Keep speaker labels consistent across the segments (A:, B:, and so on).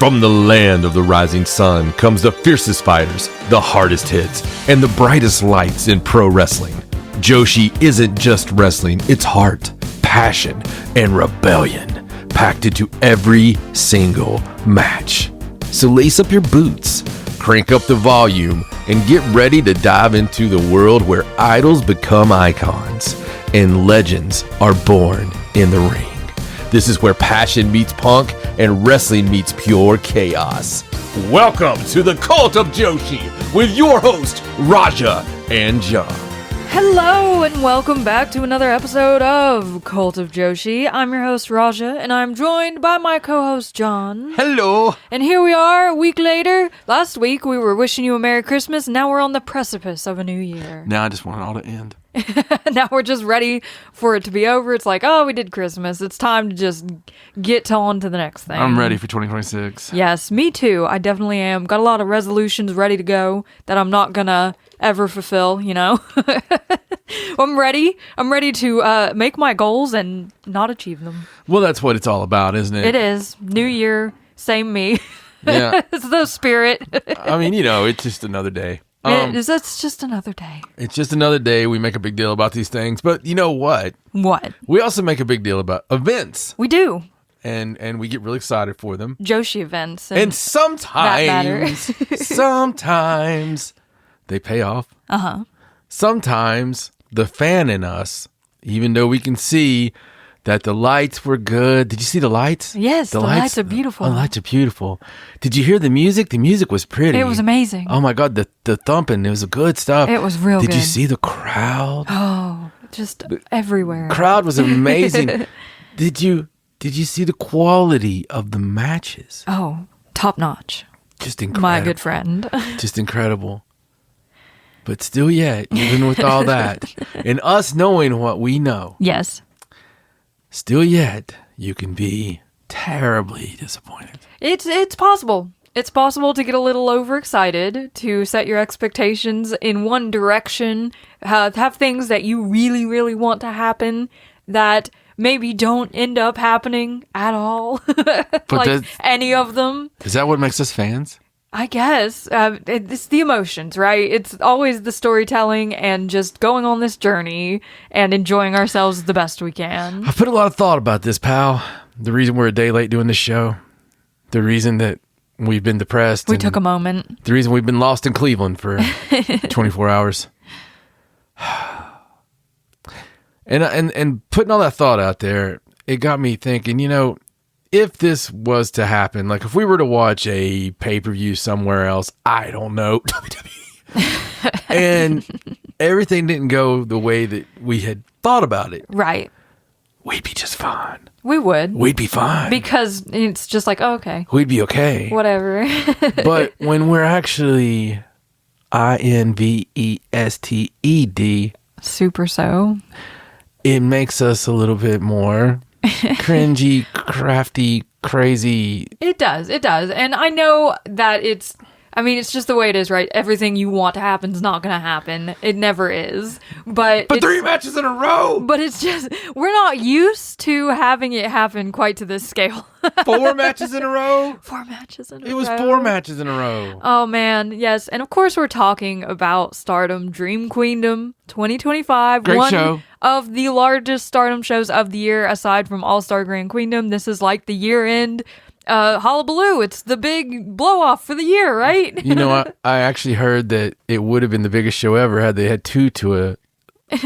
A: From the land of the rising sun comes the fiercest fighters, the hardest hits, and the brightest lights in pro wrestling. Joshi isn't just wrestling, it's heart, passion, and rebellion packed into every single match. So lace up your boots, crank up the volume, and get ready to dive into the world where idols become icons and legends are born in the ring. This is where passion meets punk and wrestling meets pure chaos. Welcome to the Cult of Joshi with your host, Raja and John.
B: Hello and welcome back to another episode of Cult of Joshi. I'm your host, Raja, and I'm joined by my co-host, John.
A: Hello.
B: And here we are, a week later. Last week, we were wishing you a Merry Christmas. Now we're on the precipice of a new year.
C: Now I just want it all to end.
B: Now we're just ready for it to be over. It's like, oh, we did Christmas. It's time to just get on to the next thing.
C: I'm ready for 2026.
B: Yes, me too. I definitely am. Got a lot of resolutions ready to go that I'm not gonna ever fulfill, you know? I'm ready. I'm ready to make my goals and not achieve them.
C: Well, that's what it's all about, isn't it?
B: It is. New year, same me.
C: Yeah.
B: It's the spirit.
C: I mean, you know, it's just another day.
B: It's just another day.
C: It's just another day. We make a big deal about these things. But you know what?
B: What?
C: We also make a big deal about events.
B: We do.
C: And we get really excited for them.
B: Joshi events.
C: And sometimes, sometimes they pay off.
B: Uh-huh.
C: Sometimes the fan in us, even though we can see that the lights were good. Did you see the lights?
B: Yes, the lights are beautiful.
C: The lights are beautiful. Did you hear the music? The music was pretty.
B: It was amazing.
C: Oh my God, the thumping, it was good stuff.
B: It was real good.
C: Did you see the crowd?
B: Oh, just everywhere.
C: Crowd was amazing. Did you see the quality of the matches?
B: Oh, top notch.
C: Just incredible.
B: My good friend.
C: Just incredible. But still yet, even with all that, and us knowing what we know.
B: Yes.
C: Still yet, you can be terribly disappointed.
B: It's possible. It's possible to get a little overexcited, to set your expectations in one direction, have things that you really, really want to happen that maybe don't end up happening at all. Like any of them.
C: Is that what makes us fans?
B: I guess. It's the emotions, right? It's always the storytelling and just going on this journey and enjoying ourselves the best we can.
C: I've put a lot of thought about this, pal. The reason we're a day late doing this show. The reason that we've been depressed.
B: We took a moment.
C: The reason we've been lost in Cleveland for 24 hours. And putting all that thought out there, it got me thinking, you know, if this was to happen, like if we were to watch a pay-per-view somewhere else, I don't know, WWE, and everything didn't go the way that we had thought about it.
B: Right.
C: We'd be just fine.
B: We would.
C: We'd be fine.
B: Because it's just like, oh, okay.
C: We'd be okay.
B: Whatever.
C: But when we're actually INVESTED.
B: Super so.
C: It makes us a little bit more cringy, crafty, crazy.
B: It does. And I know that it's just the way it is, right? Everything you want to happen is not going to happen. It never is. But
C: 3 matches in a row!
B: But it's just, we're not used to having it happen quite to this scale.
C: 4 matches in a row?
B: 4 matches in a row.
C: It was 4 matches in a row.
B: Oh, man. Yes. And of course, we're talking about Stardom Dream Queendom 2025.
C: Great
B: one
C: show.
B: Of the largest Stardom shows of the year, aside from All-Star Grand Queendom. This is like the year-end hullabaloo. It's the big blow-off for the year, right?
C: You know, I actually heard that it would have been the biggest show ever had they had 2 to a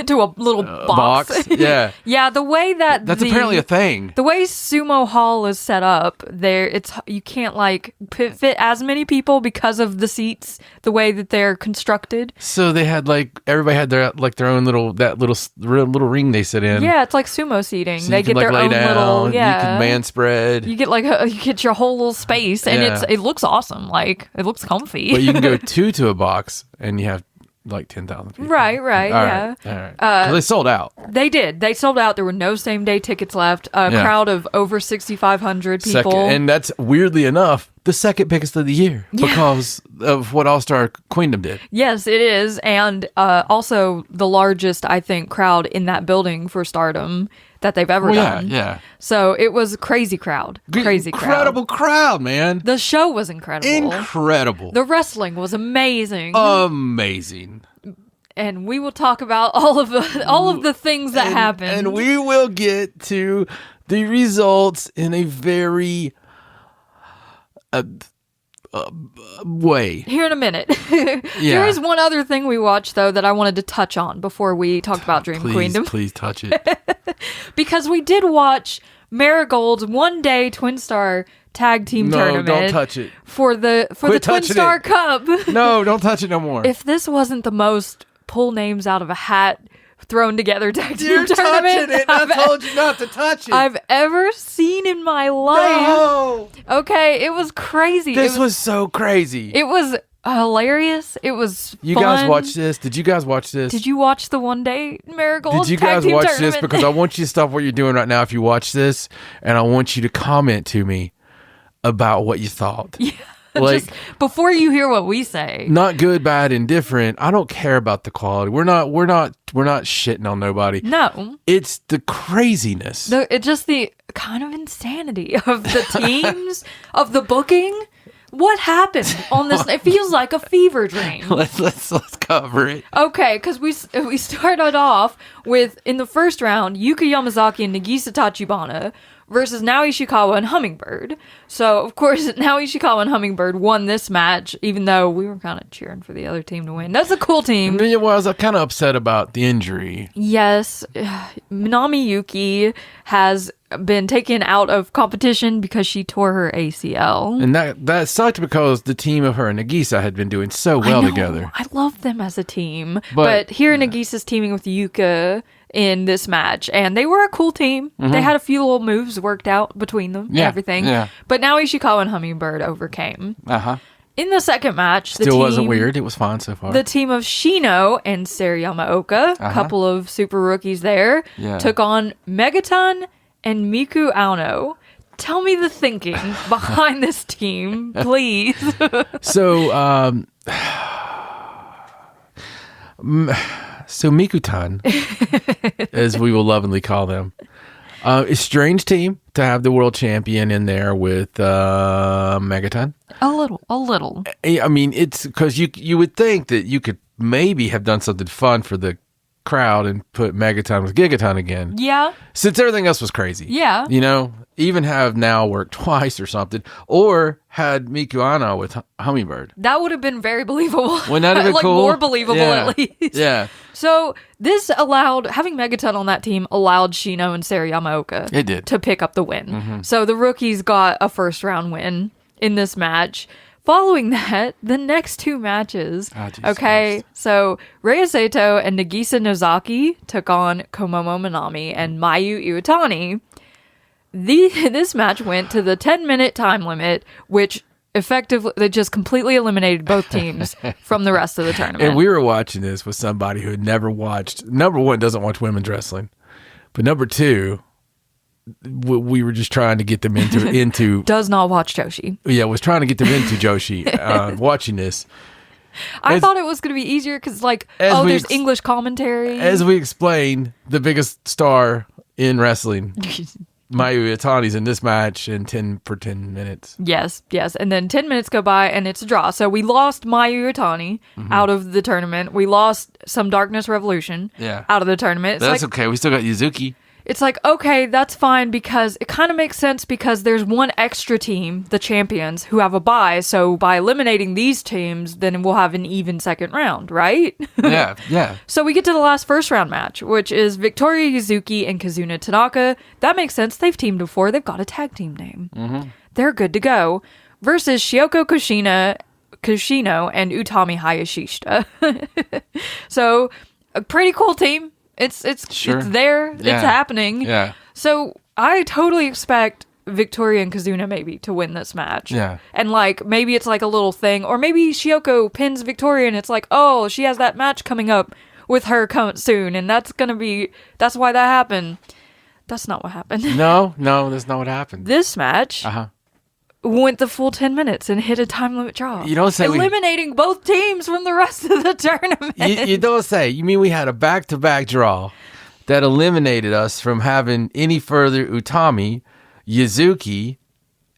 B: to a little box.
C: Yeah.
B: Yeah, the way that's
C: apparently a thing.
B: The way Sumo Hall is set up, you can't like fit as many people because of the seats, the way that they're constructed.
C: So they had everybody had their own little ring they sit in.
B: Yeah, it's like sumo seating.
C: So
B: they get their own little. Yeah,
C: you can man spread.
B: You get you get your whole little space, and it looks awesome. Like it looks comfy.
C: But you can go 2 to a box, and you have like 10,000 people.
B: Right, yeah.
C: All right. They sold out.
B: They did. They sold out. There were no same day tickets left. A crowd of over 6,500 people.
C: And that's weirdly enough the second biggest of the year because of what All-Star Queendom did.
B: Yes, it is. And also the largest, I think, crowd in that building for Stardom that they've ever done.
C: Yeah.
B: So it was a crazy crowd.
C: Incredible crowd, man.
B: The show was incredible.
C: Incredible.
B: The wrestling was amazing.
C: Amazing.
B: And we will talk about all of the things that happened.
C: And we will get to the results in a very way.
B: Here in a minute. There is one other thing we watched, though, that I wanted to touch on before we talked about Dream Queendom.
C: Please touch it.
B: Because we did watch Marigold's one-day Twin Star Tag Team Tournament.
C: No, don't touch it.
B: For the Twin Star Cup.
C: No, don't touch it no more.
B: If this wasn't the most pull names out of a hat thrown together tag team
C: You're
B: tournament
C: touching it. I told you not to touch it.
B: I've ever seen in my life.
C: No.
B: Okay, it was crazy.
C: This was so crazy.
B: It was hilarious. It was
C: You
B: fun.
C: guys watch this? Did you guys watch this?
B: Did you watch the one day Marigold
C: Did you
B: tag
C: guys
B: team
C: watch
B: tournament?
C: this? Because I want you to stop what you're doing right now if you watch this, and I want you to comment to me about what you thought.
B: Yeah.
C: Like,
B: just before you hear what we say.
C: not good, bad, indifferent. I don't care about the quality. We're not shitting on nobody.
B: No.
C: It's the craziness.
B: It's just the kind of insanity of the teams, of the booking. What happened on this? It feels like a fever dream.
C: Let's cover it.
B: Okay, because we started off with, in the first round, Yuka Yamazaki and Nagisa Tachibana versus Naoi Ishikawa and Hummingbird. So, of course, Naoi Ishikawa and Hummingbird won this match, even though we were kind of cheering for the other team to win. That's a cool team.
C: I was kind of upset about the injury.
B: Yes, Minami Yuki has been taken out of competition because she tore her ACL.
C: And that sucked because the team of her and Nagisa had been doing so well together.
B: I love them as a team. But here Nagisa's teaming with Yuka in this match, and they were a cool team. Mm-hmm. They had a few little moves worked out between them and everything. Yeah. But now Ishikawa and Hummingbird overcame.
C: Uh-huh.
B: In the second match,
C: Still wasn't weird. It was fine so far.
B: The team of Shino and Sarayamaoka, a couple of super rookies there, took on Megaton and Miku Aono. Tell me the thinking behind this team, please.
C: So Mikutan, as we will lovingly call them, a strange team to have the world champion in there with Megaton.
B: A little.
C: I mean, it's because you would think that you could maybe have done something fun for the crowd and put Megaton with Gigaton again.
B: Yeah.
C: Since everything else was crazy.
B: Yeah.
C: You know, even have now worked twice or something, or had Miku Ano with Hummingbird.
B: That would have been very believable.
C: Wouldn't that have been
B: like
C: cool?
B: More believable at least.
C: Yeah.
B: So this having Megaton on that team allowed Shino and Sarayamaoka
C: It did.
B: to pick up the win. Mm-hmm. So the rookies got a first round win in this match. Following that, the next two matches. So Rei Sato and Nagisa Nozaki took on Komomo Minami and Mayu Iwatani. This match went to the 10-minute time limit, which effectively they just completely eliminated both teams from the rest of the tournament.
C: And we were watching this with somebody who had never watched. Number one, doesn't watch women's wrestling, but number two, we were just trying to get them into
B: does not watch Joshi.
C: Yeah, was trying to get them into Joshi. Watching this,
B: I thought it was going to be easier because, there's English commentary.
C: As we explained, the biggest star in wrestling, Mayu Iwatani's in this match in 10 minutes.
B: Yes. And then 10 minutes go by and it's a draw. So we lost Mayu Iwatani out of the tournament. We lost some Darkness Revolution out of the tournament.
C: That's okay. We still got Yuzuki.
B: It's like, okay, that's fine because it kind of makes sense because there's one extra team, the champions, who have a bye. So by eliminating these teams, then we'll have an even second round, right?
C: Yeah.
B: So we get to the last first round match, which is Victoria Yuzuki and Kazuna Tanaka. That makes sense. They've teamed before. They've got a tag team name. Mm-hmm. They're good to go. Versus Shioko Kushino and Utami Hayashishita. So a pretty cool team. It's there. It's happening.
C: Yeah.
B: So I totally expect Victoria and Kazuna maybe to win this match.
C: Yeah.
B: And maybe it's like a little thing, or maybe Shioko pins Victoria and it's like, oh, she has that match coming up with her soon, and that's why that happened. That's not what happened.
C: No, that's not what happened.
B: This match went the full 10 minutes and hit a time limit draw.
C: You don't say
B: eliminating both teams from the rest of the tournament.
C: You don't say. You mean we had a back-to-back draw that eliminated us from having any further Utami, Yuzuki,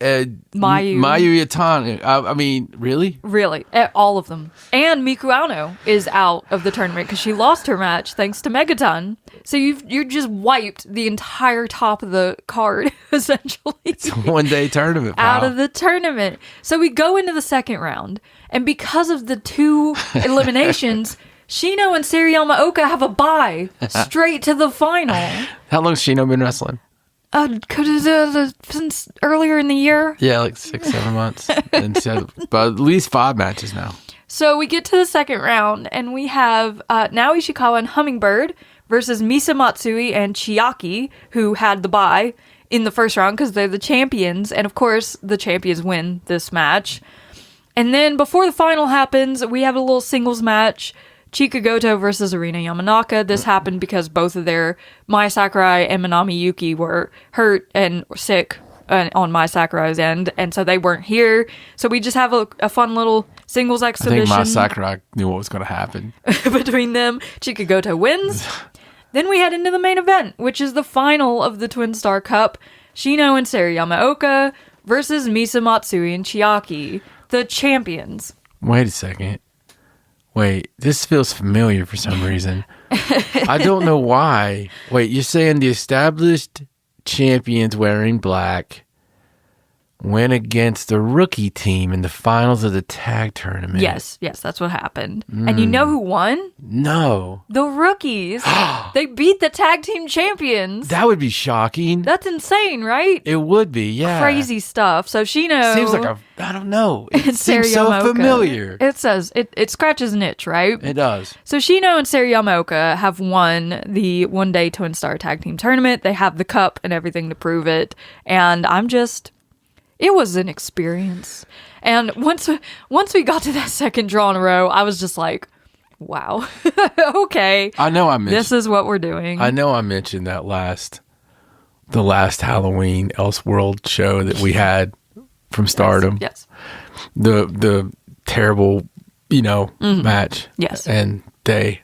C: Mayu Yatani. I mean, really?
B: Really. All of them. And Miku Ano is out of the tournament because she lost her match thanks to Megaton. So you just wiped the entire top of the card, essentially.
C: It's a one-day tournament, pal.
B: Out of the tournament. So we go into the second round, and because of the 2 eliminations, Shino and Sariyama-Oka have a bye straight to the final.
C: How long has Shino been wrestling?
B: Since earlier in the year.
C: Yeah, like 6-7 months. But at least 5 matches now.
B: So we get to the second round, and we have Nao Ishikawa and Hummingbird versus Misa Matsui and Chiaki, who had the bye in the first round because they're the champions. And of course, the champions win this match. And then before the final happens, we have a little singles match. Chika Goto versus Arina Yamanaka. This happened because both of their Mai Sakurai and Minami Yuki were hurt and sick on Mai Sakurai's end, and so they weren't here. So we just have a fun little singles exhibition.
C: I think Mai Sakurai knew what was going to happen.
B: Between them, Chika Goto wins. Then we head into the main event, which is the final of the Twin Star Cup. Shino and Sariyama-Oka versus Misa Matsui and Chiaki, the champions.
C: Wait a second. Wait, this feels familiar for some reason. I don't know why. Wait, you're saying the established champions wearing black went against the rookie team in the finals of the tag tournament.
B: Yes, that's what happened. And you know who won?
C: No.
B: The rookies. They beat the tag team champions.
C: That would be shocking.
B: That's insane, right?
C: It would be, yeah.
B: Crazy stuff. So Shino...
C: Seems like I don't know. It seems so familiar.
B: It says, it scratches an itch, right?
C: It does.
B: So Shino and Sariyama-Oka have won the one-day Twin Star Tag Team Tournament. They have the cup and everything to prove it. And it was an experience. And once we got to that second draw in a row, I was just like, wow. Okay.
C: I know this
B: is what we're doing.
C: I know I mentioned that the last Halloween Elseworld show that we had from Stardom.
B: Yes.
C: The terrible, match.
B: Yes.
C: And they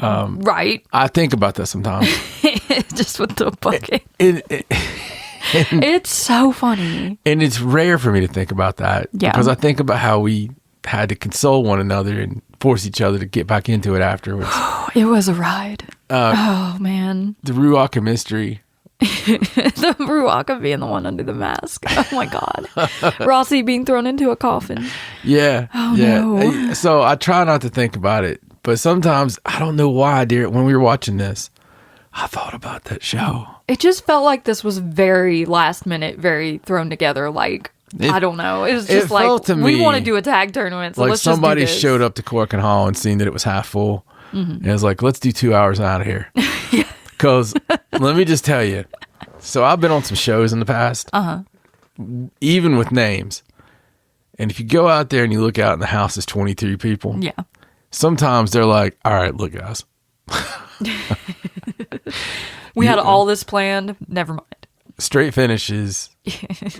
B: right.
C: I think about that sometimes.
B: Just with the bucket. It's so funny.
C: And it's rare for me to think about that.
B: Yeah.
C: Because I think about how we had to console one another and force each other to get back into it afterwards.
B: It was a ride. Oh, man.
C: The Ruaka mystery.
B: The Ruaka being the one under the mask. Oh, my God. Rossi being thrown into a coffin.
C: Yeah.
B: Oh,
C: yeah.
B: no.
C: So I try not to think about it. But sometimes, I don't know why, dear, when we were watching this, I thought about that show.
B: It just felt like this was very last minute, very thrown together. Like, I don't know. It was just like, we want to do a tag tournament. So
C: like
B: let's just
C: somebody
B: do this.
C: showed up to Cork and Hall and seen that it was half full. Mm-hmm. And it was like, let's do 2 hours out of here. Because let me just tell you. So I've been on some shows in the past. Even with names. And if you go out there and you look out and the house is 23 people.
B: Yeah.
C: Sometimes they're like, all right, look, guys.
B: We had all this planned. Never mind.
C: Straight finishes.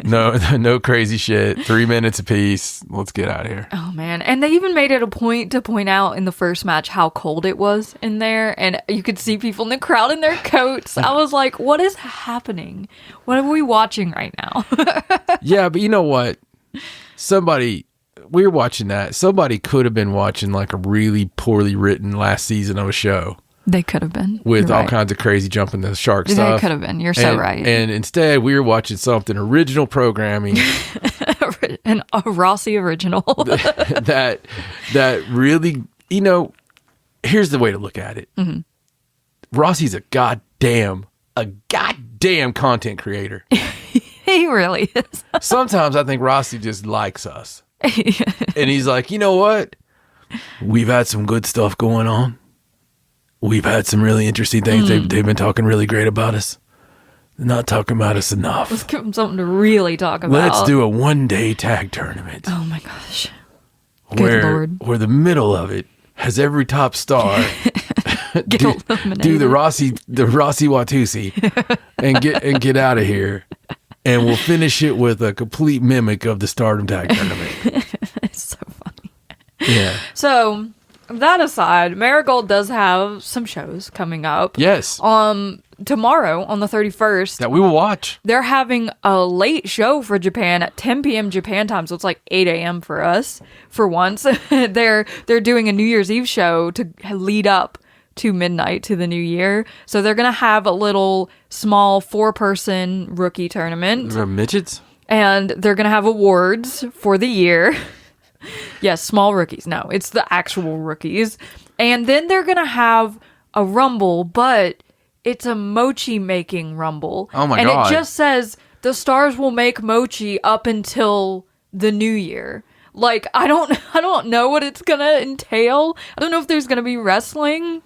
C: No crazy shit. 3 minutes apiece. Let's get out of here.
B: Oh, man. And they even made it a point to point out in the first match how cold it was in there. And you could see people in the crowd in their coats. I was like, what is happening? What are we watching right now?
C: Yeah, but you know what? We were watching that. Somebody could have been watching like a really poorly written last season of a show.
B: They could have been.
C: With all kinds of crazy jumping the shark stuff.
B: They could have been. You're so right.
C: And instead, we were watching something original programming.
B: a Rossi original.
C: that really, here's the way to look at it. Mm-hmm. Rossi's a goddamn content creator.
B: He really is.
C: Sometimes I think Rossi just likes us. And he's like, you know what? We've had some good stuff going on. We've had some really interesting things. They've been talking really great about us. They're not talking about us enough.
B: Let's give them something to really talk about.
C: Let's do a one-day tag tournament.
B: Oh my gosh. Good Lord.
C: Where the middle of it has every top star do the Rossi Watusi and get out of here. and we'll finish it with a complete mimic of the Stardom Tag Tournament.
B: It's so funny.
C: Yeah.
B: So, that aside, Marigold does have some shows coming up.
C: Yes.
B: Tomorrow, on the 31st,
C: That we will watch.
B: they're having a late show for Japan at 10 p.m. Japan time, so it's like 8 a.m. for us, for once. They're doing a New Year's Eve show to lead up to midnight to the new year. So they're going to have a little small 4-person rookie tournament.
C: They're midgets?
B: And they're going to have awards for the year. Yes, small rookies. No, it's the actual rookies. And then they're going to have a rumble, but it's a mochi making rumble.
C: Oh my
B: God.
C: God.
B: And it just says the stars will make mochi up until the new year. Like, I don't know what it's going to entail. I don't know if there's going to be wrestling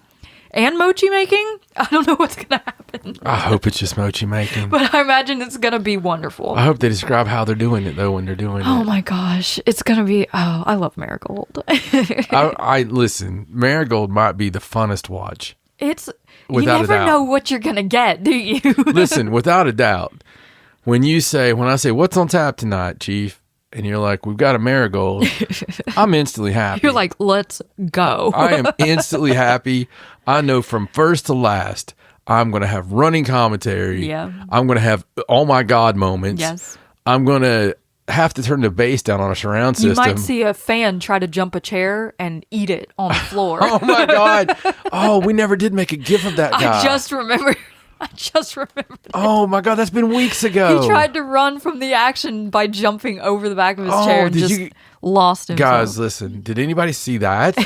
B: and mochi making. I don't know what's going to happen.
C: I hope it's just mochi making.
B: But I imagine it's going to be wonderful.
C: I hope they describe how they're doing it, though, when they're doing
B: Oh
C: it.
B: my gosh. It's going to be, I love Marigold.
C: I listen, Marigold might be the funnest watch.
B: It's,
C: Without a
B: you never
C: doubt.
B: know what you're going to get, do you?
C: Listen, without a doubt, when I say, what's on tap tonight, Chief? And you're like, we've got a Marigold. I'm instantly happy.
B: You're like, let's go.
C: I am instantly happy. I know from first to last, I'm going to have running commentary.
B: Yeah.
C: I'm going to have oh my God moments.
B: Yes.
C: I'm going to have to turn the bass down on a surround
B: You
C: system.
B: might see a fan try to jump a chair and eat it on the floor.
C: Oh my God. Oh, we never did make a gif of that guy.
B: I just remembered.
C: Oh my God, that's been weeks ago.
B: He tried to run from the action by jumping over the back of his
C: Oh,
B: chair and
C: did
B: just
C: you-
B: lost himself.
C: Guys, listen, did anybody see that?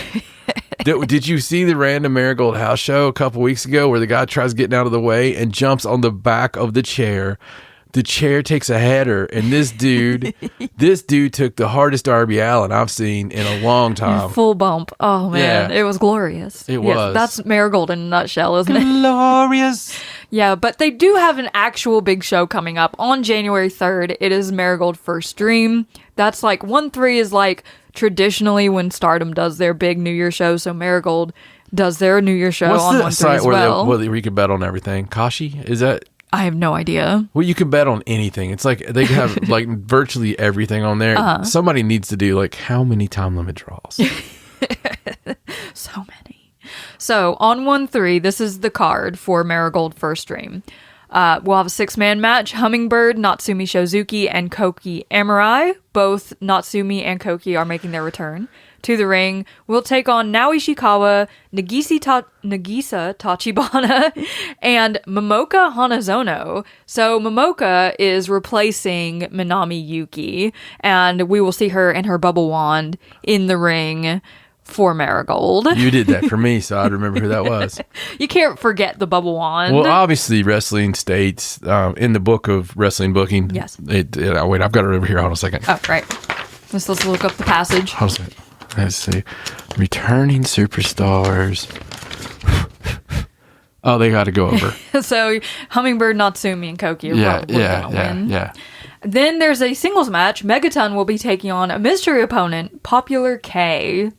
C: Did you see the random Marigold house show a couple weeks ago where the guy tries getting out of the way and jumps on the back of the chair? The chair takes a header, and this dude took the hardest Darby Allin I've seen in a long time.
B: Full bump. Oh man,
C: Yeah.
B: it was glorious.
C: It
B: Yes,
C: was.
B: That's Marigold in a nutshell, isn't it?
C: Glorious.
B: Yeah, but they do have an actual big show coming up on January 3rd. It is Marigold First Dream. That's like 1-3 is like traditionally when Stardom does their big New Year show. So Marigold does their New Year show
C: What's
B: on
C: the
B: 1-3
C: site
B: as
C: where
B: well.
C: where you can bet on everything? Kashi? Is that?
B: I have no idea.
C: Well, you can bet on anything. It's like they have like virtually everything on there.
B: Uh-huh.
C: Somebody needs to do like how many time limit draws?
B: So many. So on 1-3, this is the card for Marigold First Dream. We'll have a 6-man match. Hummingbird, Natsumi Shozuki, and Koki Amurai. Both Natsumi and Koki are making their return to the ring. We'll take on Nao Ishikawa, Nagisa Tachibana, and Momoka Hanazono. So Momoka is replacing Minami Yuki, and we will see her and her bubble wand in the ring for Marigold.
C: You did that for me, so I'd remember who that was.
B: You can't forget the bubble wand.
C: Well, obviously, wrestling states in the book of wrestling booking.
B: Yes.
C: Wait, I've got it over here. Hold on a second.
B: Oh, right. Let's look up the passage.
C: Hold on a second. Let's see. Returning superstars. Oh, they got to go over.
B: So Hummingbird, Natsumi, and Koki are probably gonna win.
C: Yeah.
B: Then there's a singles match. Megaton will be taking on a mystery opponent, Popular K,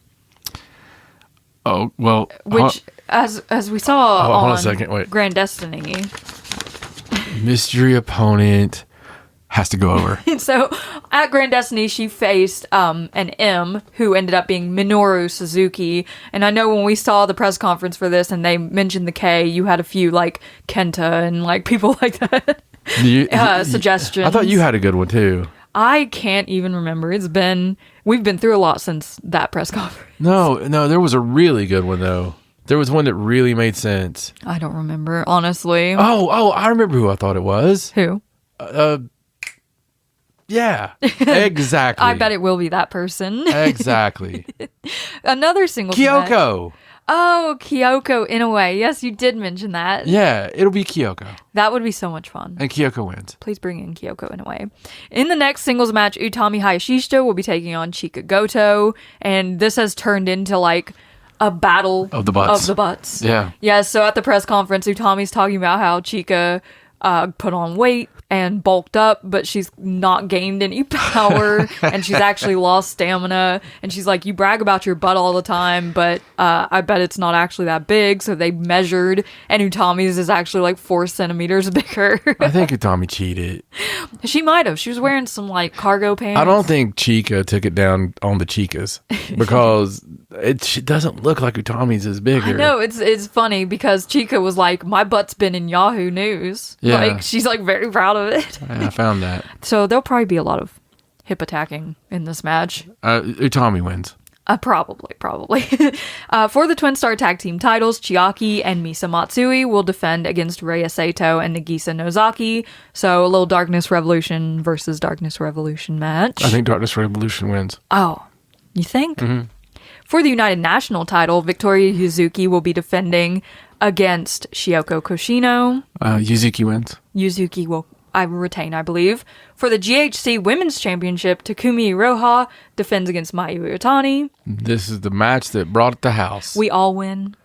C: Oh, well.
B: which, as we saw
C: hold on a
B: on
C: second, wait.
B: Grand Destiny.
C: Mystery opponent has to go over.
B: So at Grand Destiny, she faced an M who ended up being Minoru Suzuki. And I know when we saw the press conference for this and they mentioned the K, you had a few like Kenta and like people like that suggestions.
C: I thought you had a good one too.
B: I can't even remember. We've been through a lot since that press conference.
C: No, there was a really good one though. There was one that really made sense.
B: I don't remember, honestly.
C: Oh, I remember who I thought it was.
B: Who?
C: Yeah, exactly.
B: I bet it will be that person.
C: Exactly.
B: Another singles match.
C: Kyoko.
B: Oh, Kyoko Inoue. Yes, you did mention that.
C: Yeah, it'll be Kyoko.
B: That would be so much fun.
C: And Kyoko wins.
B: Please bring in Kyoko Inoue. In the next singles match, Utami Hayashishita will be taking on Chika Goto, and this has turned into like a battle
C: Of the butts.
B: Of the butts.
C: Yeah.
B: Yeah, so at the press conference, Utami's talking about how Chika put on weight and bulked up, but she's not gained any power and she's actually lost stamina. And she's like, you brag about your butt all the time, but I bet it's not actually that big. So they measured, and Utami's is actually like 4 centimeters bigger.
C: I think Utami cheated.
B: She might have. She was wearing some like cargo pants.
C: I don't think Chica took it down on the Chicas because it doesn't look like Utami's is bigger.
B: I know, it's funny because Chica was like, my butt's been in Yahoo News.
C: Yeah.
B: Like, she's like very proud of it.
C: I found that.
B: So there'll probably be a lot of hip attacking in this match.
C: Utami wins.
B: Probably. For the Twin Star Tag Team titles, Chiaki and Misa Matsui will defend against Rhea Sato and Nagisa Nozaki. So a little Darkness Revolution versus Darkness Revolution match.
C: I think Darkness Revolution wins.
B: Oh, you think?
C: Mm-hmm.
B: For the United National title, Victoria Yuzuki will be defending against Shioko Koshino.
C: Yuzuki wins.
B: Yuzuki will retain, I believe. For the GHC Women's Championship, Takumi Iroha defends against Mayu Iwatani.
C: This is the match that brought it to house.
B: We all win.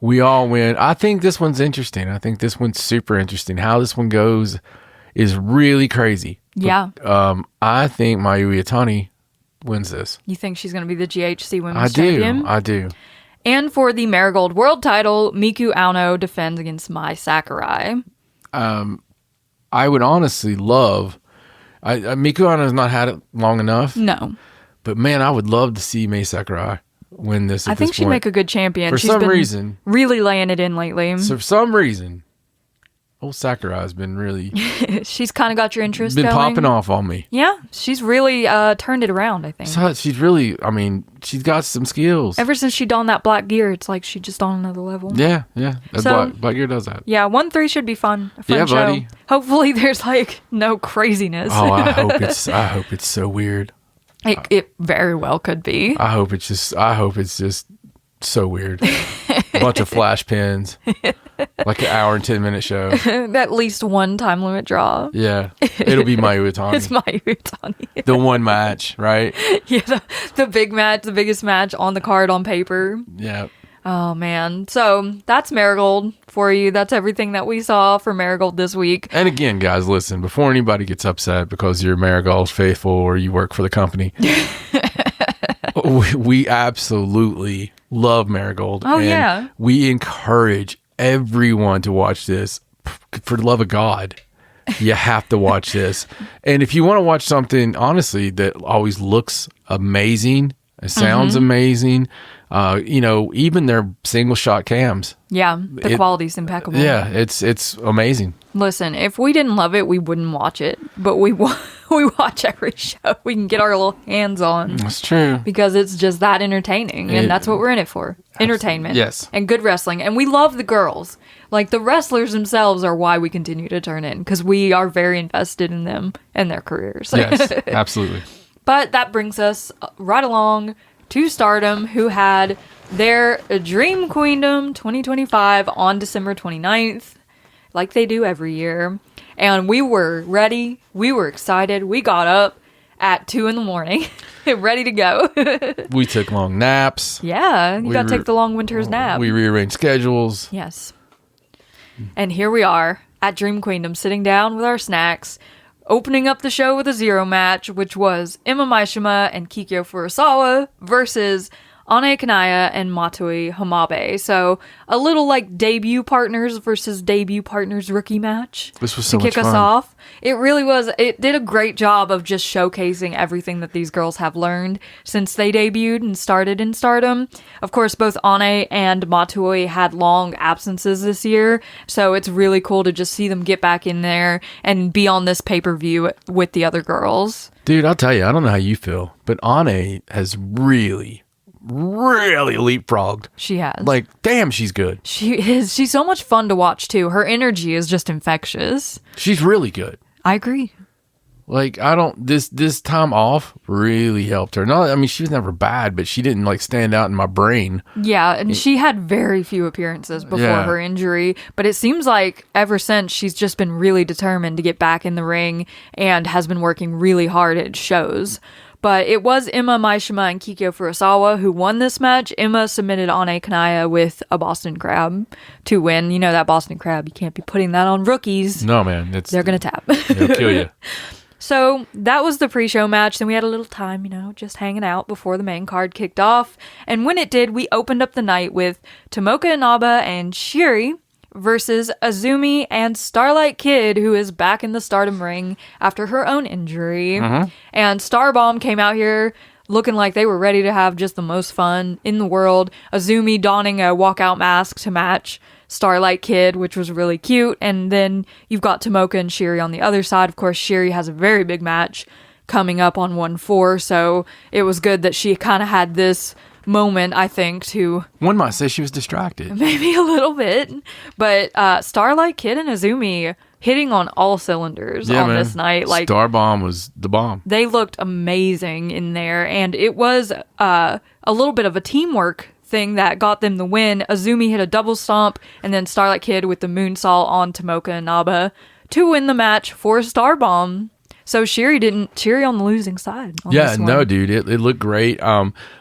C: we all win. I think this one's interesting. I think this one's super interesting. How this one goes is really crazy.
B: Yeah.
C: But, I think Mayu Iwatani wins this.
B: You think she's going to be the GHC Women's Champion?
C: I do.
B: And for the Marigold World title, Miku Aono defends against Mai Sakurai.
C: I would honestly love... Miku Aono's not had it long enough.
B: No.
C: But man, I would love to see Mai Sakurai win this at
B: I think
C: this
B: she'd
C: point.
B: make a good champion.
C: For
B: She's
C: some
B: been
C: reason.
B: really laying it in lately.
C: So for some reason, old Sakurai has been really...
B: She's kind of got your interest
C: been
B: going.
C: popping off on me.
B: Yeah, she's really turned it around, I think.
C: So she's really... I mean, she's got some skills.
B: Ever since she donned that black gear, it's like she just on another level.
C: Yeah.
B: So-
C: Black Gear does that.
B: Yeah, 1-3 should be fun. A fun
C: Yeah,
B: show.
C: buddy.
B: Hopefully there's like no craziness.
C: Oh, I hope it's so weird.
B: It very well could be.
C: I hope it's just so weird. A bunch of flash pins. Like an hour and 10-minute show.
B: At least one time limit draw.
C: Yeah. It'll be Mayu Iwatani.
B: It's Mayu Iwatani.
C: The one match, right?
B: Yeah, the big match, the biggest match on the card on paper.
C: Yeah.
B: Oh, man. So that's Marigold for you. That's everything that we saw for Marigold this week.
C: And again, guys, listen, before anybody gets upset because you're Marigold faithful or you work for the company, we absolutely love Marigold.
B: Oh,
C: and
B: yeah.
C: We encourage everyone to watch this. For the love of God, you have to watch this. And if you want to watch something, honestly, that always looks amazing, it sounds amazing, even their single shot cams.
B: Yeah, the quality's impeccable.
C: Yeah, it's amazing.
B: Listen, if we didn't love it, we wouldn't watch it. But we watch every show we can get our little hands on.
C: That's true.
B: Because it's just that entertaining. And that's what we're in it for. Entertainment.
C: Yes.
B: And good wrestling. And we love the girls. Like, the wrestlers themselves are why we continue to turn in. Because we are very invested in them and their careers.
C: Yes, absolutely.
B: But that brings us right along to Stardom, who had their Dream Queendom 2025 on December 29th, like they do every year. And we were ready. We were excited. We got up at 2 a.m, ready to go.
C: We took long naps.
B: Yeah, you got to take the long winter's nap.
C: We rearranged schedules.
B: Yes. And here we are at Dream Queendom, sitting down with our snacks, opening up the show with a zero match, which was Emma Maishima and Kikyo Furusawa versus Ane Kanaya and Matsui Hamabe. So a little like debut partners versus debut partners rookie match.
C: This was so
B: to
C: much
B: kick us
C: fun.
B: off. It really was. It did a great job of just showcasing everything that these girls have learned since they debuted and started in Stardom. Of course, both Ane and Matsui had long absences this year, so it's really cool to just see them get back in there and be on this pay-per-view with the other girls.
C: Dude, I'll tell you, I don't know how you feel, but Ane has really leapfrogged.
B: She has.
C: Like, damn, she's good.
B: She is. She's so much fun to watch, too. Her energy is just infectious.
C: She's really good.
B: I agree.
C: Like, this time off really helped her. No, I mean, she was never bad, but she didn't, like, stand out in my brain.
B: Yeah, and she had very few appearances before her injury, but it seems like ever since she's just been really determined to get back in the ring and has been working really hard at shows. But it was Emma Maishima and Kikyo Furusawa who won this match. Emma submitted Ane Kanaya with a Boston Crab to win. You know that Boston Crab, you can't be putting that on rookies.
C: No, man.
B: They're going to tap.
C: They'll kill you.
B: So that was the pre-show match. Then we had a little time, just hanging out before the main card kicked off. And when it did, we opened up the night with Tomoka Inaba and Shiri versus Azumi and Starlight Kid, who is back in the Stardom ring after her own injury. And Starbomb came out here looking like they were ready to have just the most fun in the world. Azumi donning a walkout mask to match Starlight Kid, which was really cute. And then you've got Tomoka and Shiri on the other side. Of course, Shiri has a very big match coming up on 1/4, so it was good that she kind of had this moment, I think, to...
C: One might say she was distracted.
B: Maybe a little bit. But Starlight Kid and Azumi hitting on all cylinders on this night. Like,
C: Starbomb was the bomb.
B: They looked amazing in there, and it was a little bit of a teamwork thing that got them the win. Azumi hit a double stomp, and then Starlight Kid with the moonsault on Tomoka Inaba to win the match for Starbomb. So Shiri on the losing side.
C: Yeah, no, dude, it looked great.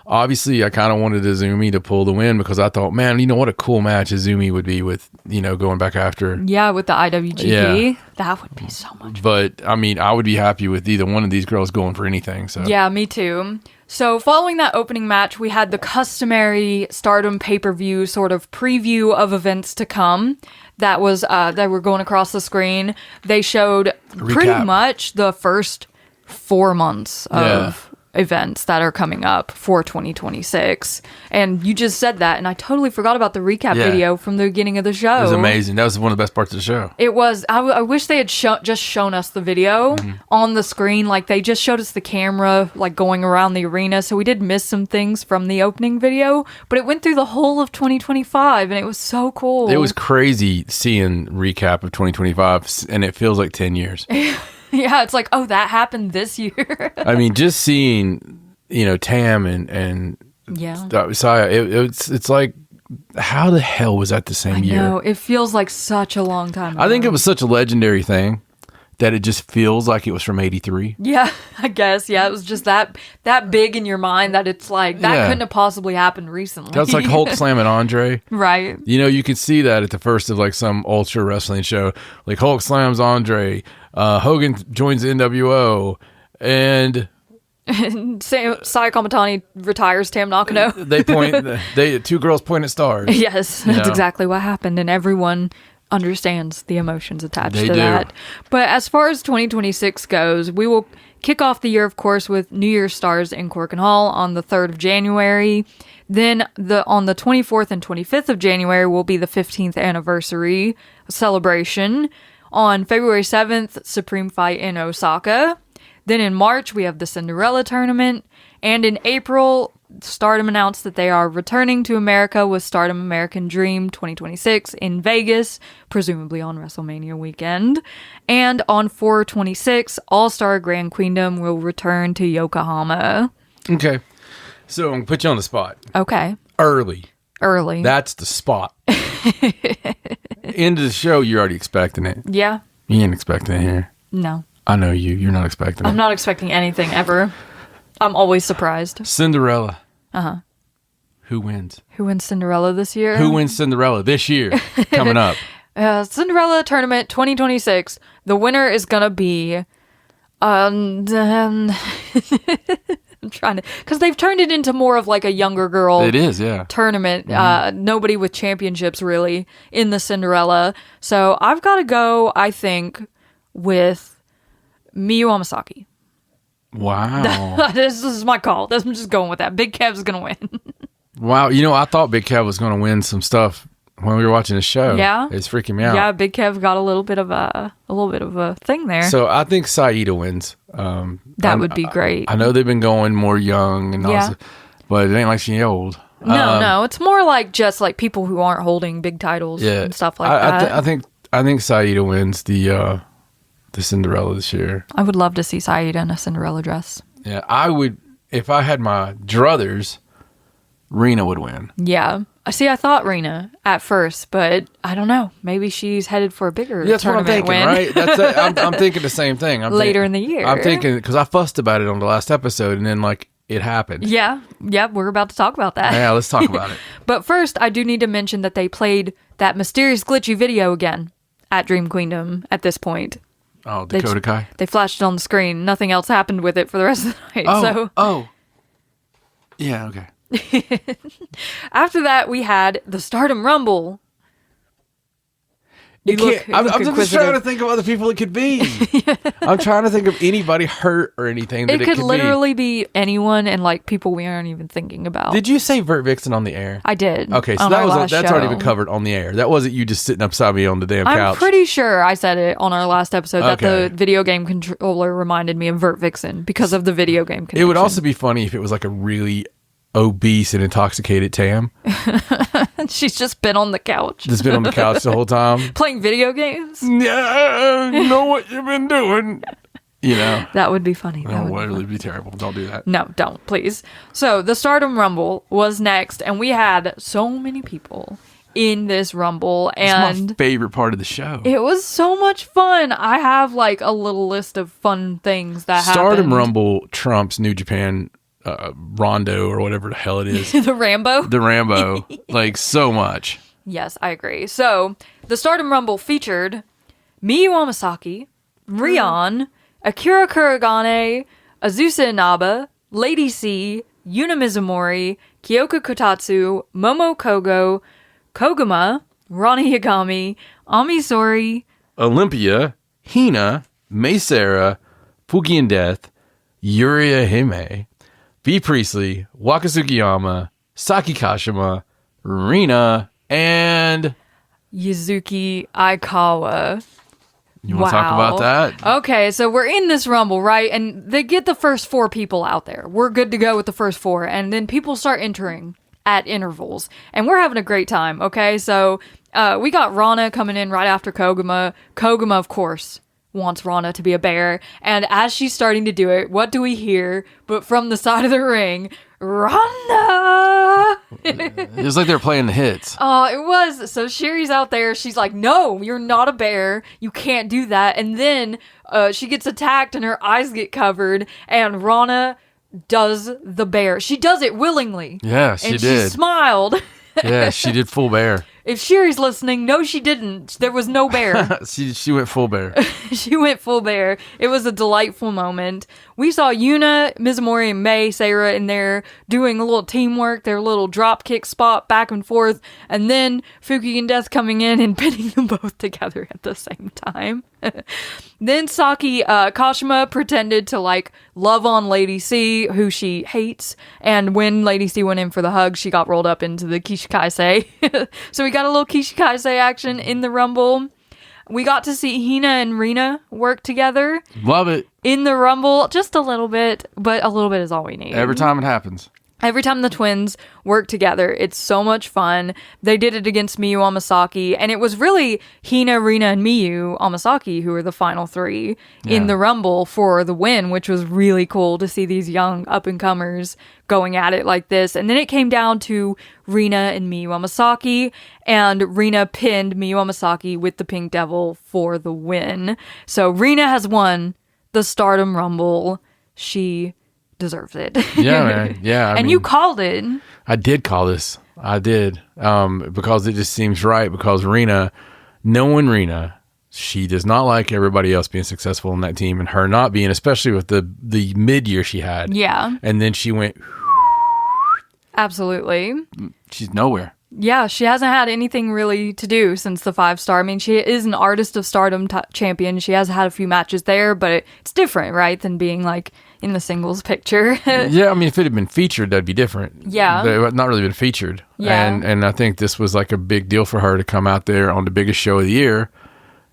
C: Obviously, I kind of wanted Azumi to pull the win because I thought, man, what a cool match Azumi would be with, going back after.
B: Yeah, with the IWGP.
C: Yeah.
B: That would be so much fun.
C: But, I mean, I would be happy with either one of these girls going for anything. So
B: yeah, me too. So following that opening match, we had the customary Stardom pay-per-view sort of preview of events to come. That was that were going across the screen. They showed pretty much the first 4 months of events that are coming up for 2026. And you just said that, and I totally forgot about the recap video from the beginning of the show.
C: It was amazing. That was one of the best parts of the show.
B: It was. I wish they had just shown us the video on the screen. Like, they just showed us the camera, like, going around the arena. So we did miss some things from the opening video, but it went through the whole of 2025, and it was so cool.
C: It was crazy seeing recap of 2025, and it feels like 10 years.
B: Yeah, it's like, oh, that happened this year.
C: I mean, just seeing, Tam and Saya, it's like, how the hell was that the same year?
B: No, it feels like such a long time ago.
C: I think it was such a legendary thing that it just feels like it was from 83.
B: Yeah, I guess. Yeah, it was just that big in your mind that it's like, that couldn't have possibly happened recently.
C: That's like Hulk slamming Andre.
B: Right.
C: You could see that at the first of like some ultra wrestling show. Like Hulk slams Andre, Hogan joins the NWO, and
B: Saya Kamatani retires Tam Nakano.
C: Two girls point at stars.
B: Yes, that's exactly what happened, and everyone understands the emotions attached to that. But as far as 2026 goes, we will kick off the year, of course, with New Year's Stars in Corkin Hall on the 3rd of January. Then on the 24th and 25th of January will be the 15th anniversary celebration. On February 7th, Supreme Fight in Osaka. Then in March, we have the Cinderella tournament. And in April, Stardom announced that they are returning to America with Stardom American Dream 2026 in Vegas, presumably on WrestleMania weekend. And on 4/26, All-Star Grand Queendom will return to Yokohama.
C: Okay. So I'm going to put you on the spot.
B: Okay.
C: Early.
B: That's
C: the spot. End of the show, you're already expecting it.
B: Yeah.
C: You ain't expecting it here.
B: No.
C: I know you. You're not expecting it.
B: I'm not expecting anything ever. I'm always surprised.
C: Cinderella.
B: Uh-huh.
C: Who wins?
B: Who wins Cinderella this year?
C: Who wins Cinderella this year? Coming up.
B: Cinderella Tournament 2026. The winner is going to be... I'm trying to... Because they've turned it into more of like a younger girl...
C: It is, yeah.
B: ...tournament. Nobody with championships, really, in the Cinderella. So I've got to go, I think, with Miyu Amasaki.
C: Wow.
B: This is my call. I'm just going with that. Big Kev's going to win.
C: Wow. I thought Big Kev was going to win some stuff when we were watching the show.
B: Yeah.
C: It's freaking me out.
B: Yeah, Big Kev got a little bit of a thing there.
C: So I think Saida wins.
B: That would be great.
C: I know they've been going more young and all, but it ain't like she's old.
B: No. It's more like just like people who aren't holding big titles and stuff like that.
C: I think Saida wins the Cinderella this year.
B: I would love to see Saida in a Cinderella dress.
C: Yeah, I would. If I had my druthers, Rena would win.
B: Yeah. See, I thought Rena at first, but I don't know. Maybe she's headed for a bigger
C: That's what I'm
B: tournament
C: thinking,
B: win.
C: right? I'm thinking the same thing.
B: Later in the year.
C: I'm thinking, because I fussed about it on the last episode, and then, like, it happened.
B: Yeah, we're about to talk about that.
C: Yeah, let's talk about it.
B: But first, I do need to mention that they played that mysterious glitchy video again at Dream Queendom at this point.
C: Oh, Dakota Kai?
B: They flashed it on the screen. Nothing else happened with it for the rest of the night.
C: Yeah, okay.
B: After that, we had the Stardom Rumble.
C: I'm just trying to think of other people it could be. I'm trying to think of anybody hurt or anything that
B: it could literally be anyone and like people we aren't even thinking about.
C: Did you say Vert Vixen on the air?
B: I did.
C: Okay, so that's already been covered on the air. That wasn't you just sitting upside me on the damn couch.
B: I'm pretty sure I said it on our last episode that the video game controller reminded me of Vert Vixen because of the video game connection.
C: It would also be funny if it was like a really obese and intoxicated Tam.
B: She's just been on the couch.
C: Just been on the couch the whole time.
B: Playing video games?
C: Yeah, know what you've been doing. You know.
B: That would be funny.
C: That would really be terrible. Don't do that.
B: No, don't, please. So, the Stardom Rumble was next, and we had so many people in this Rumble. And
C: it's my favorite part of the show.
B: It was so much fun. I have like a little list of fun things that happened.
C: Stardom Rumble trumps New Japan Rondo or whatever the hell it is.
B: The Rambo?
C: The Rambo. Like, so much.
B: Yes, I agree. So, the Stardom Rumble featured Miyu Amasaki, Rion, Akira Kuragane, Azusa Inaba, Lady C, Yuna Mizumori, Kyoko Kotatsu, Momo Kogo, Koguma, Ronnie Yagami, Ami Sori,
C: Olympia, Hina, Mei Sara, Fukian Death, Yuria Hime, V. Priestley, Waka Tsukiyama, Saki Kashima, Rina, and
B: Yuzuki Aikawa.
C: You want to talk about that?
B: Okay, so we're in this Rumble, right? And they get the first 4 people out there. We're good to go with the first 4. And then people start entering at intervals. And we're having a great time, okay? So we got Rana coming in right after Koguma. Koguma, of course, wants Rana to be a bear. And as she's starting to do it, what do we hear? But from the side of the ring, Rana!
C: It was like they were playing the hits.
B: Oh, it was. So Sherry's out there. She's like, no, you're not a bear. You can't do that. And then she gets attacked and her eyes get covered. And Rana does the bear. She does it willingly.
C: Yeah, she did.
B: And she smiled.
C: Yeah, she did full bear.
B: If Sherry's listening, no, she didn't. There was no bear.
C: She went full bear.
B: She went full bear. It was a delightful moment. We saw Yuna, Mizumori, and Mei Sara in there doing a little teamwork, their little drop kick spot back and forth, and then Fuki and Death coming in and pinning them both together at the same time. Then Saki Kashima pretended to like love on Lady C, who she hates, and when Lady C went in for the hug, she got rolled up into the Kishikaise. So we got a little Kishikaise action in the Rumble. We got to see Hina and Rina work together.
C: Love it.
B: In the Rumble, just a little bit, but a little bit is all we need.
C: Every time it happens.
B: Every time the twins work together, it's so much fun. They did it against Miyu Amasaki, and it was really Hina, Rina, and Miyu Amasaki who were the final 3 in the Rumble for the win, which was really cool to see these young up-and-comers going at it like this. And then it came down to Rina and Miyu Amasaki, and Rina pinned Miyu Amasaki with the Pink Devil for the win. So Rina has won the Stardom Rumble. She deserves it.
C: Yeah, man. Yeah.
B: I mean, you called it.
C: I did call this. I did. Because it just seems right. Because Rina, knowing Rina, she does not like everybody else being successful in that team and her not being, especially with the mid-year she had.
B: Yeah.
C: And then she went.
B: Absolutely.
C: She's nowhere.
B: Yeah, she hasn't had anything really to do since the 5-star. I mean, she is an Artist of Stardom champion. She has had a few matches there, but it's different, right, than being like in the singles picture.
C: Yeah, I mean, if it had been featured, that'd be different.
B: Yeah.
C: But not really been featured.
B: Yeah.
C: And I think this was like a big deal for her to come out there on the biggest show of the year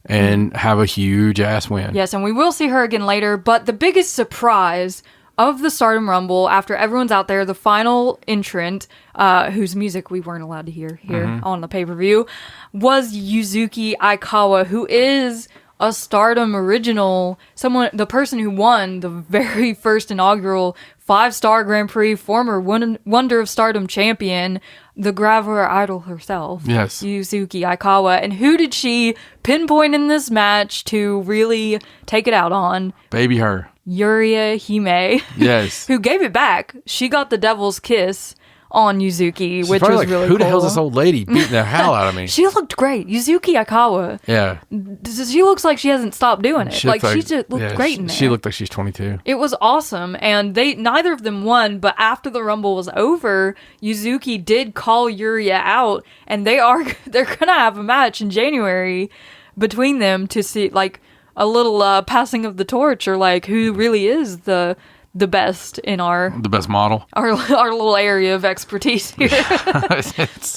C: and have a huge ass win.
B: Yes, and we will see her again later, but the biggest surprise of the Stardom Rumble, after everyone's out there, the final entrant, whose music we weren't allowed to hear here on the pay-per-view, was Yuzuki Aikawa, who is a Stardom original, the person who won the very first inaugural 5-star Grand Prix, former Wonder of Stardom champion, the Graveler idol herself.
C: Yes.
B: Yuzuki Aikawa. And who did she pinpoint in this match to really take it out on?
C: Baby her.
B: Yuria Hime.
C: Yes.
B: Who gave it back. She got the devil's kiss on Yuzuki, which was
C: like,
B: really
C: who
B: cool.
C: the hell's this old lady beating the hell out of me?
B: She looked great. Yuzuki Aikawa.
C: Yeah.
B: She looks like she hasn't stopped doing it.
C: She
B: She just looked great in there.
C: She looked like she's 22.
B: It was awesome, and neither of them won, but after the Rumble was over, Yuzuki did call Yuria out, and they're gonna have a match in January between them to see, like, a little passing of the torch, or, like, who really is the best in
C: the best model.
B: our little area of expertise here.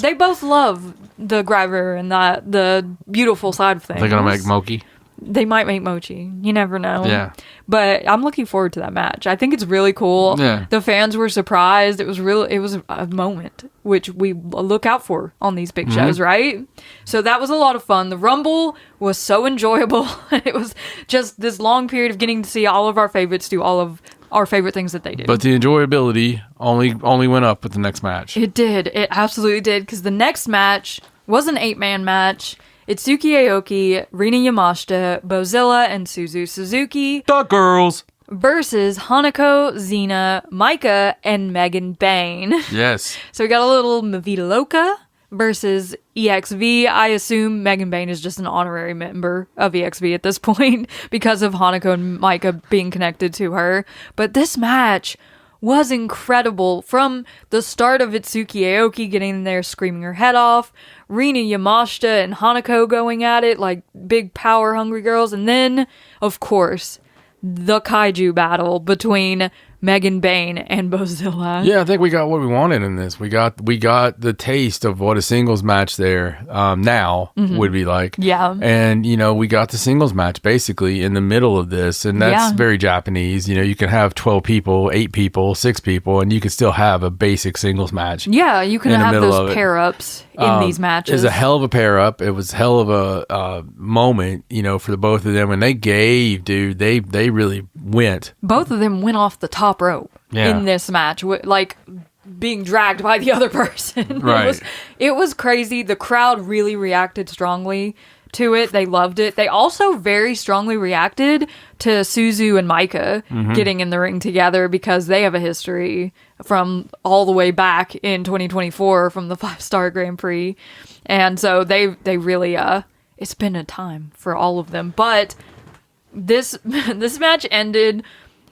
B: They both love the Graver and the beautiful side of things.
C: They're gonna make Moki.
B: They might make mochi. You never know.
C: Yeah.
B: But I'm looking forward to that match. I think it's really cool.
C: Yeah.
B: The fans were surprised. It was a moment which we look out for on these big shows, right? So that was a lot of fun. The Rumble was so enjoyable. It was just this long period of getting to see all of our favorites do all of our favorite things that they do.
C: But the enjoyability only went up with the next match.
B: It did. It absolutely did. Because the next match was an 8-man match. Itsuki Aoki, Rina Yamashita, Bozilla, and Suzu Suzuki
C: The girls.
B: versus Hanako, Xena, Micah, and Megan Bain.
C: Yes.
B: So we got a little Mavita Loca versus EXV. I assume Megan Bain is just an honorary member of EXV at this point because of Hanako and Micah being connected to her. But this match was incredible. From the start of Itsuki Aoki getting in there screaming her head off, Rina Yamashita and Hanako going at it like big power hungry girls, and then, of course, the kaiju battle between Megan Bain and Bozilla.
C: Yeah, I think we got what we wanted in this. We got the taste of what a singles match there now would be like.
B: Yeah.
C: And, we got the singles match basically in the middle of this. And that's very Japanese. You can have 12 people, 8 people, 6 people, and you can still have a basic singles match.
B: Yeah, you can have those pair-ups in these matches.
C: It was a hell of a pair-up. It was hell of a moment, for the both of them. And they really went.
B: Both of them went off the top rope in this match, like being dragged by the other person.
C: Right.
B: It was crazy. The crowd really reacted strongly to it. They loved it. They also very strongly reacted to Suzu and Micah getting in the ring together because they have a history from all the way back in 2024 from the 5-star Grand Prix. And so they really, it's been a time for all of them. But this match ended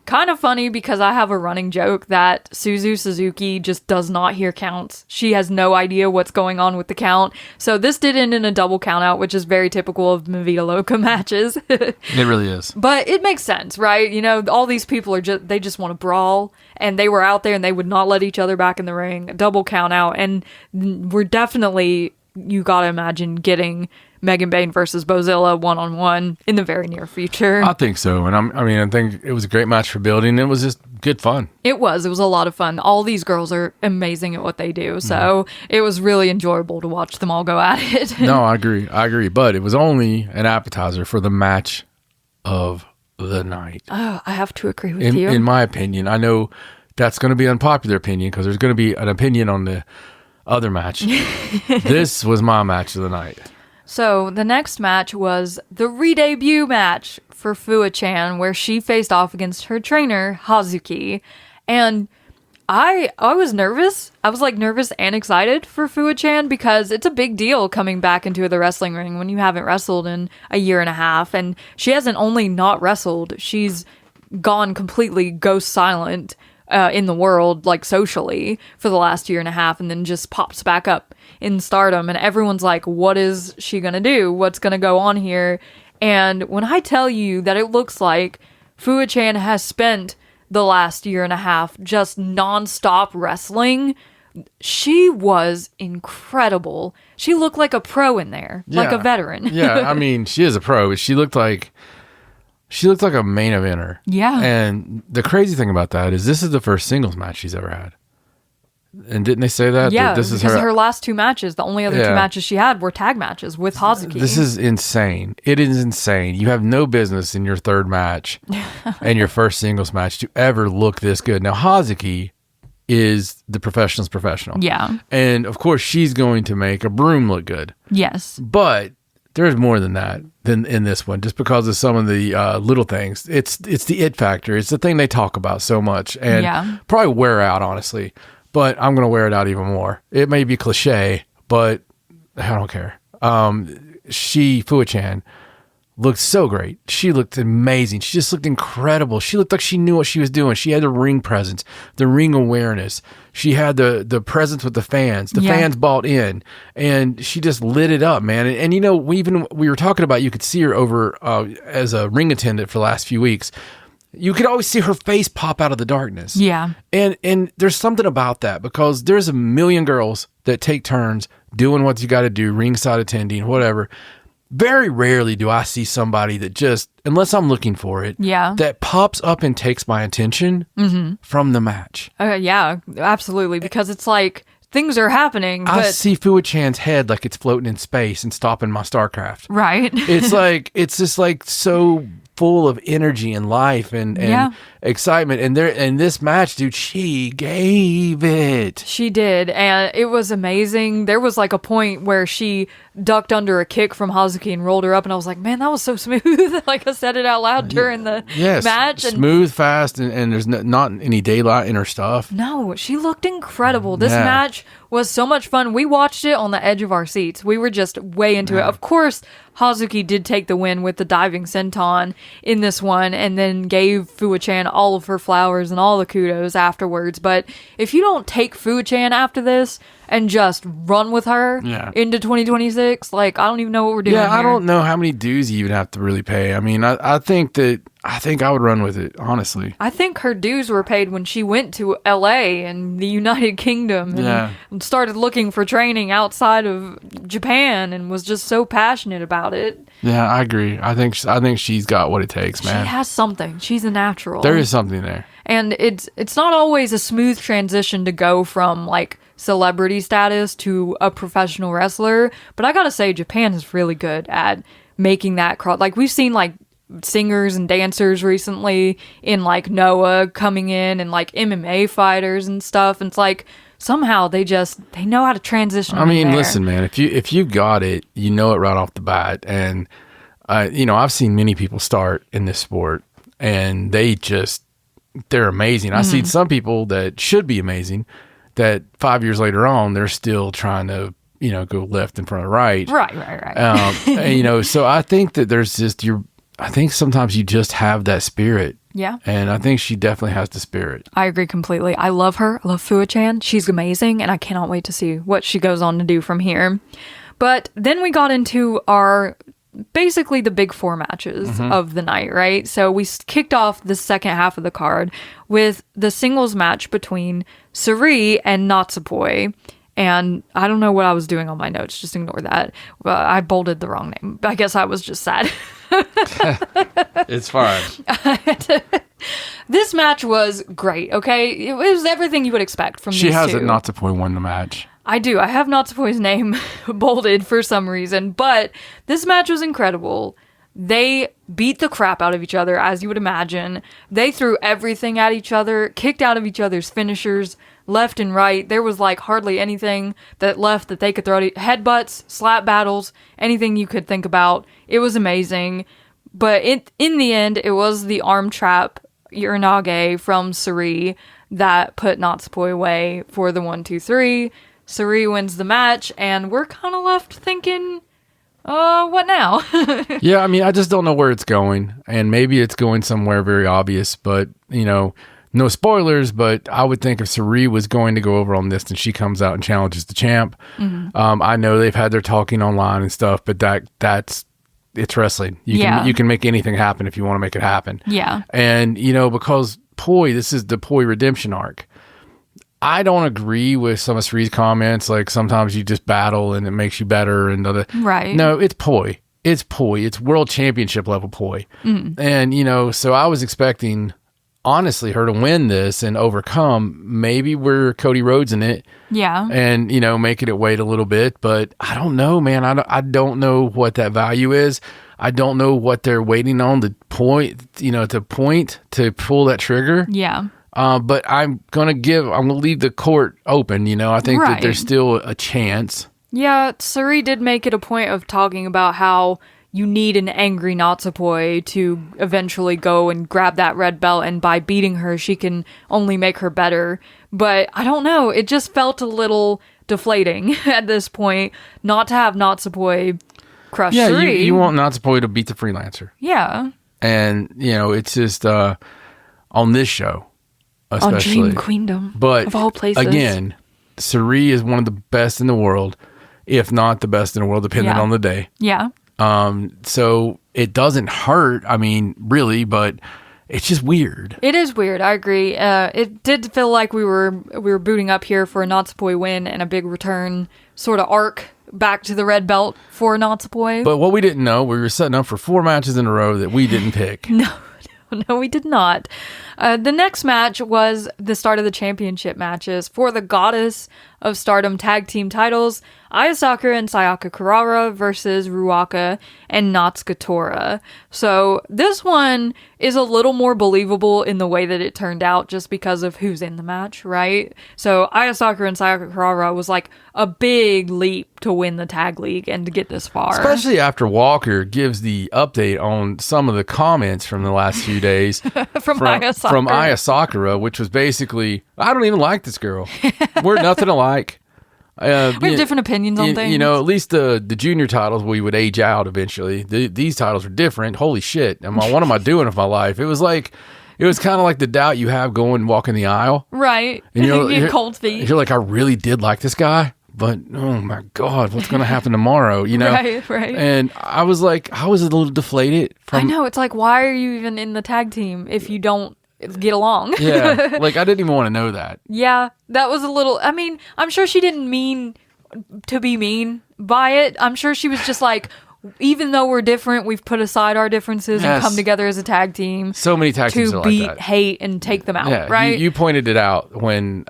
B: kind of funny because I have a running joke that Suzu Suzuki just does not hear counts. She has no idea what's going on with the count. So this did end in a double count out, which is very typical of Mavita Loca matches.
C: It really is.
B: But it makes sense, right? All these people they just want to brawl, and they were out there and they would not let each other back in the ring. A double count out. And we're definitely, you gotta imagine, getting Megan Bain versus Bozilla 1-on-1 in the very near future.
C: I think so. And I think it was a great match for building. It was just good fun.
B: It was a lot of fun. All these girls are amazing at what they do. So it was really enjoyable to watch them all go at it.
C: No, I agree. But it was only an appetizer for the match of the night.
B: Oh, I have to agree with you.
C: In my opinion, I know that's going to be an unpopular opinion because there's going to be an opinion on the other match. This was my match of the night.
B: So the next match was the re-debut match for Fua-chan, where she faced off against her trainer, Hazuki. And I was nervous. I was nervous and excited for Fua-chan because it's a big deal coming back into the wrestling ring when you haven't wrestled in a year and a half. And she hasn't only not wrestled, she's gone completely ghost silent in the world, socially, for the last year and a half, and then just pops back up in Stardom, and everyone's like, what is she gonna do? What's gonna go on here? And when I tell you that it looks like Fua-chan has spent the last year and a half just non-stop wrestling, she was incredible. She looked like a pro in there, like a veteran.
C: Yeah, she is a pro, but she looked like a main eventer.
B: Yeah.
C: And the crazy thing about that is this is the first singles match she's ever had. And didn't they say that?
B: Yeah,
C: That this is
B: because her last 2 matches, the only other 2 matches she had were tag matches with Hazuki.
C: This is insane. It is insane. You have no business in your 3rd match and your first singles match to ever look this good. Now, Hazuki is the professional's professional.
B: Yeah.
C: And, of course, she's going to make a broom look good.
B: Yes.
C: But there's more than that than in this one, just because of some of the little things. It's the it factor. It's the thing they talk about so much and probably wear out, honestly. But I'm going to wear it out even more. It may be cliche, but I don't care. Fuwa-chan, looked so great. She looked amazing. She just looked incredible. She looked like she knew what she was doing. She had the ring presence, the ring awareness. She had the presence with the fans. The fans bought in, and she just lit it up, man. And you know, we were talking about, you could see her over as a ring attendant for the last few weeks. You could always see her face pop out of the darkness.
B: Yeah.
C: And there's something about that, because there's a million girls that take turns doing what you got to do, ringside attending, whatever. Very rarely do I see somebody that just, unless I'm looking for it, that pops up and takes my attention from the match.
B: Yeah, absolutely. Because it's like things are happening.
C: I see Fuwa-chan's head like it's floating in space and stopping my StarCraft.
B: Right.
C: It's just like so full of energy and life and excitement. And this match, dude, she gave it.
B: She did, and it was amazing. There was like a point where she ducked under a kick from Hazuki and rolled her up, and I was like, man, that was so smooth. Like, I said it out loud during the match. And
C: smooth, fast, and there's not any daylight in her stuff.
B: No, she looked incredible. This match was so much fun. We watched it on the edge of our seats. We were just way into it. Of course, Hazuki did take the win with the diving senton in this one, and then gave Fuwa-chan all of her flowers and all the kudos afterwards. But if you don't take Fuwa-chan after this and just run with her into 2026, like, I don't even know what we're doing here.
C: I don't know how many dues you even have to really pay. I mean, I think I would run with it, honestly.
B: I think her dues were paid when she went to LA and the United Kingdom and started looking for training outside of Japan, and was just so passionate about it.
C: Yeah, I agree. I think she's got what it takes, man.
B: She has something. She's a natural.
C: There is something there.
B: And it's not always a smooth transition to go from like celebrity status to a professional wrestler, but I gotta say, Japan is really good at making that cross. Like, we've seen like singers and dancers recently in like Noah coming in, and like MMA fighters and stuff, and it's like somehow they know how to transition.
C: I mean, listen, man, if you got it, you know it right off the bat. And I've seen many people start in this sport, and they're amazing. I see some people that should be amazing that 5 years later on, they're still trying to, go left in front of right.
B: Right.
C: So I think that there's just I think sometimes you just have that spirit.
B: Yeah.
C: And I think she definitely has the spirit.
B: I agree completely. I love her. I love Fuwa-chan. She's amazing, and I cannot wait to see what she goes on to do from here. But then we got into basically the big 4 matches of the night, right? So we kicked off the second half of the card with the singles match between Suri and Natsupoi. And I don't know what I was doing on my notes. Just ignore that. I bolded the wrong name. I guess I was just sad.
C: It's fine.
B: This match was great, okay? It was everything you would expect from these two.
C: She has it, Natsupoi won the match.
B: I do. I have Natsupoi's name bolded for some reason, but this match was incredible. They beat the crap out of each other, as you would imagine. They threw everything at each other, kicked out of each other's finishers, left and right. There was like hardly anything that left that they could throw at headbutts, slap battles, anything you could think about. It was amazing. But in the end, it was the arm trap Uranage from Suri that put Natsupoi away for the 1-2-3. Suri wins the match, and we're kind of left thinking, what now?
C: Yeah, I mean, I just don't know where it's going, and maybe it's going somewhere very obvious, but, no spoilers, but I would think if Suri was going to go over on this, then she comes out and challenges the champ. I know they've had their talking online and stuff, but it's wrestling. You can make anything happen if you want to make it happen.
B: Yeah.
C: And, because this is the Poi redemption arc. I don't agree with some of Suri's comments, like sometimes you just battle and it makes you better and other.
B: Right.
C: No, it's Poi. It's Poi. It's world championship level Poi. And, so I was expecting honestly her to win this and overcome. Maybe we're Cody Rhodes in it.
B: Yeah.
C: And, making it wait a little bit. But I don't know, man. I don't know what that value is. I don't know what they're waiting on to point to pull that trigger.
B: Yeah.
C: But I'm going to leave the court open. I think that there's still a chance.
B: Yeah. Sari did make it a point of talking about how you need an angry Natsupoi to eventually go and grab that red belt, and by beating her, she can only make her better. But I don't know, it just felt a little deflating at this point not to have Natsupoi crush Sari.
C: Yeah, you want Natsupoi to beat the freelancer.
B: Yeah.
C: And, it's just on this show, especially.
B: On Dream Queendom,
C: but
B: of all places.
C: Again, Sari is one of the best in the world, if not the best in the world, depending on the day.
B: Yeah.
C: So it doesn't hurt, really, but it's just weird.
B: It is weird, I agree. It did feel like we were booting up here for a Natsupoi win and a big return sort of arc back to the red belt for Natsupoi.
C: But what we didn't know, we were setting up for 4 matches in a row that we didn't pick.
B: No, we did not. The next match was the start of the championship matches for the Goddess of Stardom tag team titles, Aya Sakura and Sayaka Kurara versus Ruaka and Natsuko Tora. So this one is a little more believable in the way that it turned out just because of who's in the match, right? So Aya Sakura and Sayaka Kurara was like a big leap to win the tag league and to get this far.
C: Especially after Walker gives the update on some of the comments from the last few days
B: from Aya Sakura.
C: From Aya Sakura, which was basically, I don't even like this girl. We're nothing alike.
B: We have different opinions on things.
C: At least the junior titles we would age out eventually. These titles are different. Holy shit. What am I doing with my life? It was kind of like the doubt you have walking the aisle.
B: Right.
C: And
B: you get cold feet.
C: You're like, I really did like this guy, but oh my God, what's going to happen tomorrow?
B: Right.
C: And I was a little deflated.
B: I know. It's like, why are you even in the tag team if you don't get along?
C: Yeah. I didn't even want to know that.
B: Yeah. That was a little, I'm sure she didn't mean to be mean by it. I'm sure she was just like, even though we're different, we've put aside our differences and come together as a tag team.
C: So many tag teams are
B: to beat
C: like that.
B: hate and take them out, right?
C: You pointed it out when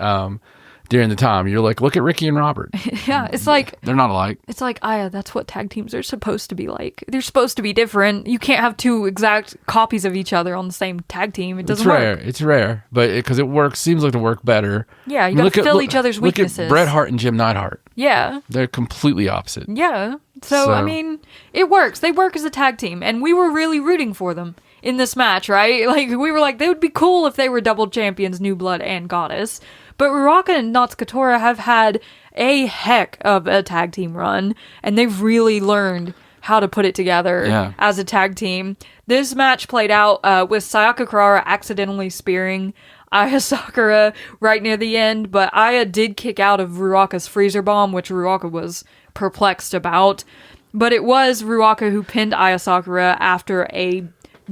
C: during the time you're like, look at Ricky and Robert.
B: Yeah, it's like
C: they're not alike.
B: It's like, that's what tag teams are supposed to be like. They're supposed to be different. You can't have two exact copies of each other on the same tag team. It doesn't work.
C: It's rare, but because it works, seems like to work better.
B: Yeah, you gotta fill each other's weaknesses.
C: Look at Bret Hart and Jim Neidhart.
B: Yeah,
C: they're completely opposite.
B: Yeah, so it works. They work as a tag team, and we were really rooting for them in this match, right? Like, we were like, they would be cool if they were double champions, New Blood and Goddess. But Ruaka and Natsuko Tora have had a heck of a tag team run, and they've really learned how to put it together as a tag team. This match played out with Sayaka Kurara accidentally spearing Aya Sakura right near the end, but Aya did kick out of Ruaka's freezer bomb, which Ruaka was perplexed about. But it was Ruaka who pinned Aya Sakura after a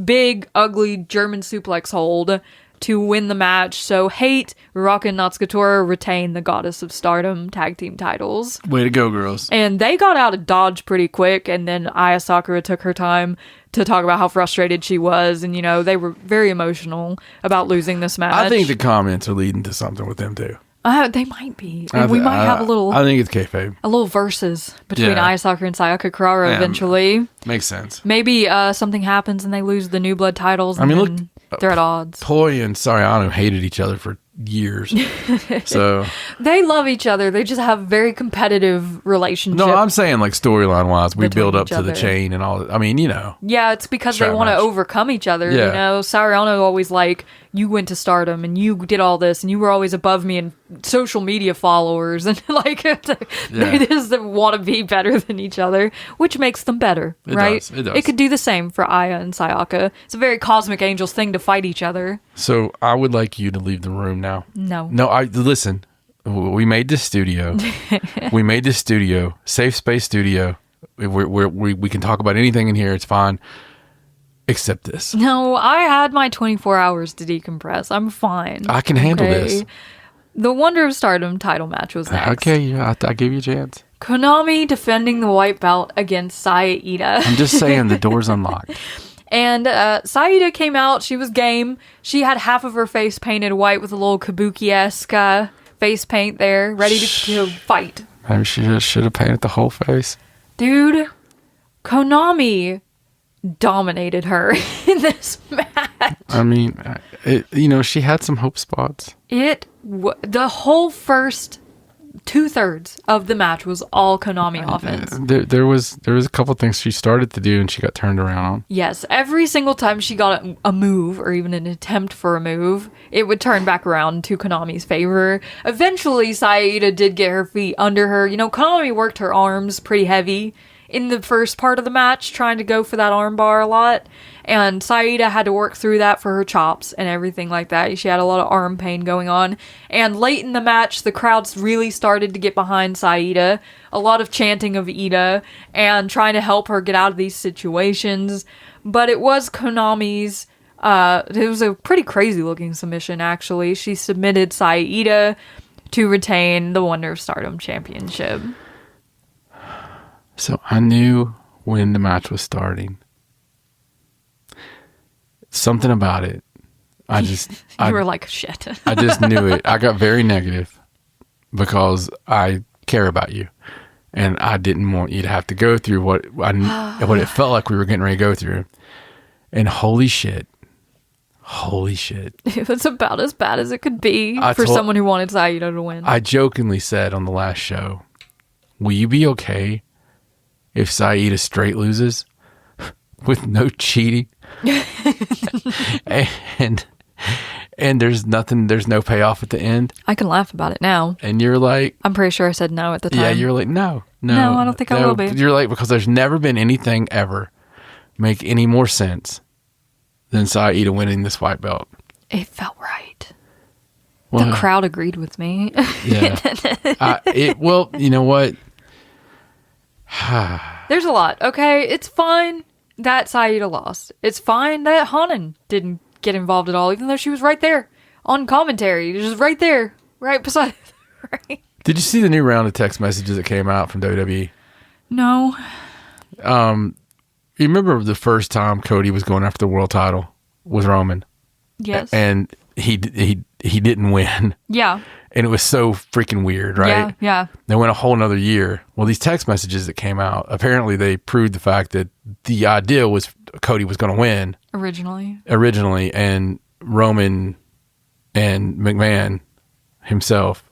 B: big, ugly German suplex hold to win the match. So Hate, Ruaka, and Natsuko Tora retain the Goddess of Stardom tag team titles.
C: Way to go, girls.
B: And they got out of Dodge pretty quick, and then Aya Sakura took her time to talk about how frustrated she was, and they were very emotional about losing this match.
C: I think the comments are leading to something with them too.
B: They might be. We might have a little...
C: I think it's kayfabe.
B: A little versus between Aya Sakura and Sayaka Kurara eventually.
C: Makes sense.
B: Maybe something happens and they lose the New Blood titles and
C: look,
B: they're at odds.
C: Poi and Sariano hated each other for years. So
B: they love each other. They just have very competitive relationship.
C: No, I'm saying like storyline wise, we build up to the chain and all.
B: Yeah, it's because they want to overcome each other.
C: Yeah.
B: Sariano always like, you went to Stardom and you did all this and you were always above me in social media followers, and they just want to be better than each other, which makes them better, right?
C: It does.
B: It could do the same for Aya and Sayaka. It's a very Cosmic Angels thing to fight each other.
C: So I would like you to leave the room now.
B: No,
C: listen. We made this studio. Safe space studio. We can talk about anything in here. It's fine. Except this.
B: No, I had my 24 hours to decompress. I'm fine.
C: I can handle this.
B: The Wonder of Stardom title match was next.
C: Okay, I gave you a chance.
B: Konami defending the white belt against Saya Ida.
C: I'm just saying the door's unlocked.
B: And Saida came out. She was game. She had half of her face painted white with a little kabuki-esque face paint there, ready to fight.
C: Maybe she just should have painted the whole face.
B: Dude, Konami dominated her in this match.
C: I mean, she had some hope spots.
B: The whole first 2/3 of the match was all Konami offense.
C: There was a couple things she started to do and she got turned around on.
B: Yes, every single time she got a move or even an attempt for a move, it would turn back around to Konami's favor. Eventually, Saida did get her feet under her. Konami worked her arms pretty heavy in the first part of the match, trying to go for that armbar a lot. And Saida had to work through that for her chops and everything like that. She had a lot of arm pain going on. And late in the match, the crowds really started to get behind Saida. A lot of chanting of Ida and trying to help her get out of these situations. But it was Konami's... it was a pretty crazy looking submission, actually. She submitted Saida to retain the Wonder of Stardom Championship.
C: So I knew when the match was starting. Something about it. You
B: were like, shit.
C: I just knew it. I got very negative because I care about you. And I didn't want you to have to go through what it felt like we were getting ready to go through. And holy shit.
B: It was about as bad as it could be for someone who wanted Saida to win.
C: I jokingly said on the last show, will you be okay if Saida straight loses with no cheating? and there's no payoff at the end.
B: I can laugh about it now.
C: And you're like,
B: I'm pretty sure I said no at the time.
C: Yeah, you're like, no,
B: I don't think I will be.
C: You're like, because there's never been anything ever make any more sense than Saida winning this white belt.
B: It felt right.
C: Well,
B: the crowd agreed with me.
C: Yeah. Well, you know what?
B: There's a lot. Okay, it's fine that Saida lost. It's fine that Hanan didn't get involved at all, even though she was right there on commentary. Just right there, right beside. Right.
C: Did you see the new round of text messages that came out from WWE?
B: No.
C: You remember the first time Cody was going after the world title with Roman?
B: Yes.
C: And he didn't win.
B: Yeah.
C: And it was so freaking weird, right?
B: Yeah.
C: They went a whole nother year. Well, these text messages that came out, apparently they proved the fact that the idea was Cody was going to win. Originally, and Roman and McMahon himself